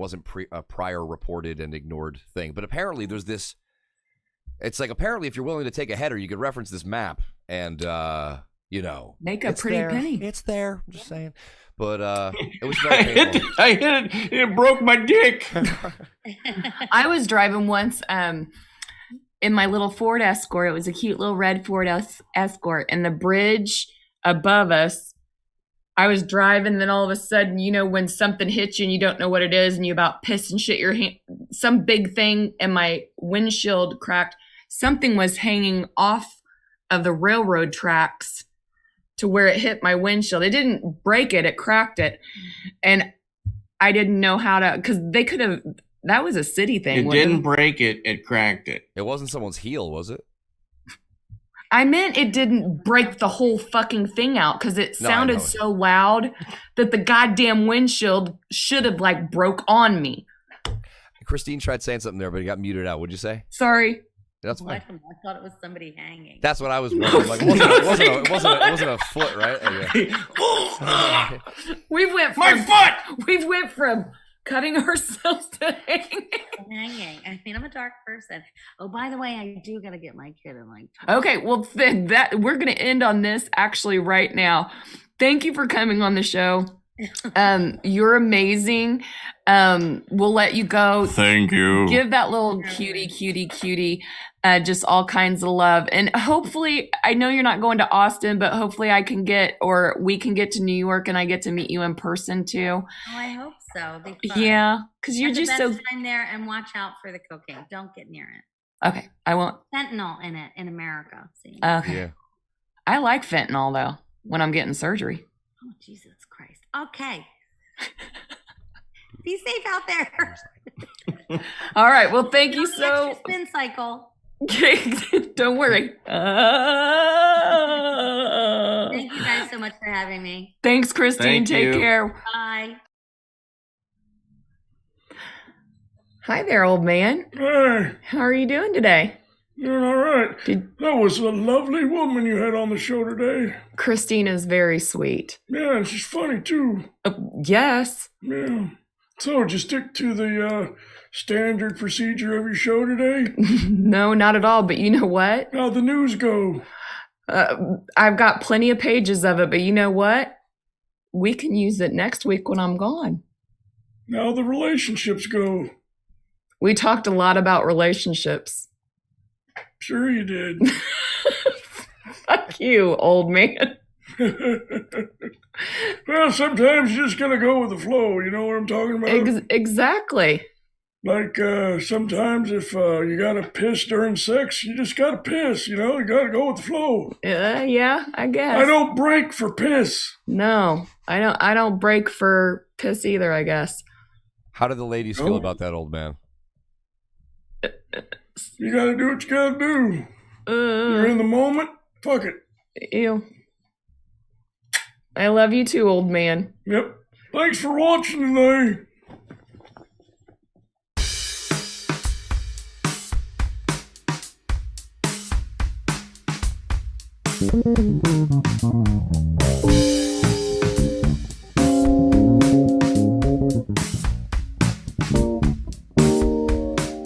a prior reported and ignored thing. But apparently there's this, it's like apparently if you're willing to take a header, you could reference this map and, you know. Make a it's pretty there. penny. It's there. I'm just saying. But it was very painful. I hit it. It broke my dick. I was driving once in my little Ford Escort. It was a cute little red Ford Escort. And the bridge above us, I was driving, then all of a sudden, you know, when something hits you and you don't know what it is and you about piss and shit your hand, some big thing and my windshield cracked. Something was hanging off of the railroad tracks to where it hit my windshield. It didn't break it, it cracked it. And I didn't know how to, because they could have, that was a city thing. It didn't break it. It cracked it. It wasn't someone's heel, was it? I meant it didn't break the whole fucking thing out because it No, I sounded know. so loud that the goddamn windshield should have like broke on me. Christine tried saying something there, but it got muted out. What'd you say? Sorry. That's What? fine. I thought it was somebody hanging. That's what I was wondering. Like, it wasn't a foot, right? Okay. We've went My from, foot! we've went from cutting ourselves to hanging. Hanging. I mean, I'm a dark person. Oh, by the way, I do gotta get my kid in like. Okay, well then that we're gonna end on this actually right now. Thank you for coming on the show. You're amazing. We'll let you go. Thank you. Give that little cutie just all kinds of love. And hopefully, I know you're not going to Austin, but hopefully I can get, or we can get to New York and I get to meet you in person too. Oh, I hope so. It'll be fun. Yeah, because you're Have the just best so, time there, and watch out for the cocaine. Don't get near it. okay, I won't, Fentanyl in it in America. See? okay. Yeah. I like fentanyl though, when I'm getting surgery. Oh, Jesus Christ. Okay. Be safe out there. All right, well, thank you Don't so, get your spin cycle. don't worry. Thank you guys so much for having me. Thanks, Christine. Thank Take you. care. Bye. Hi there, old man. Hey, How are you doing today? doing all right. Did, That was a lovely woman you had on the show today. Christine is very sweet. Yeah, and she's funny too. Yes. Yeah. So, did you stick to the standard procedure of your show today? No, not at all. But you know what? How'd the news go? I've got plenty of pages of it. But you know what? We can use it next week when I'm gone. How'd the relationships go? We talked a lot about relationships. Sure you did. Fuck you, old man. Well, sometimes you just gotta go with the flow. You know what I'm talking about? Exactly. Like sometimes if you gotta piss during sex, you just gotta piss. You know, you gotta go with the flow. Yeah, I guess. I don't break for piss. No, I don't break for piss either, I guess. How did the ladies feel Oh. about that old man? You gotta do what you gotta do. You're in the moment. Fuck it. Ew. I love you too, old man. Yep. Thanks for watching today. Thank you.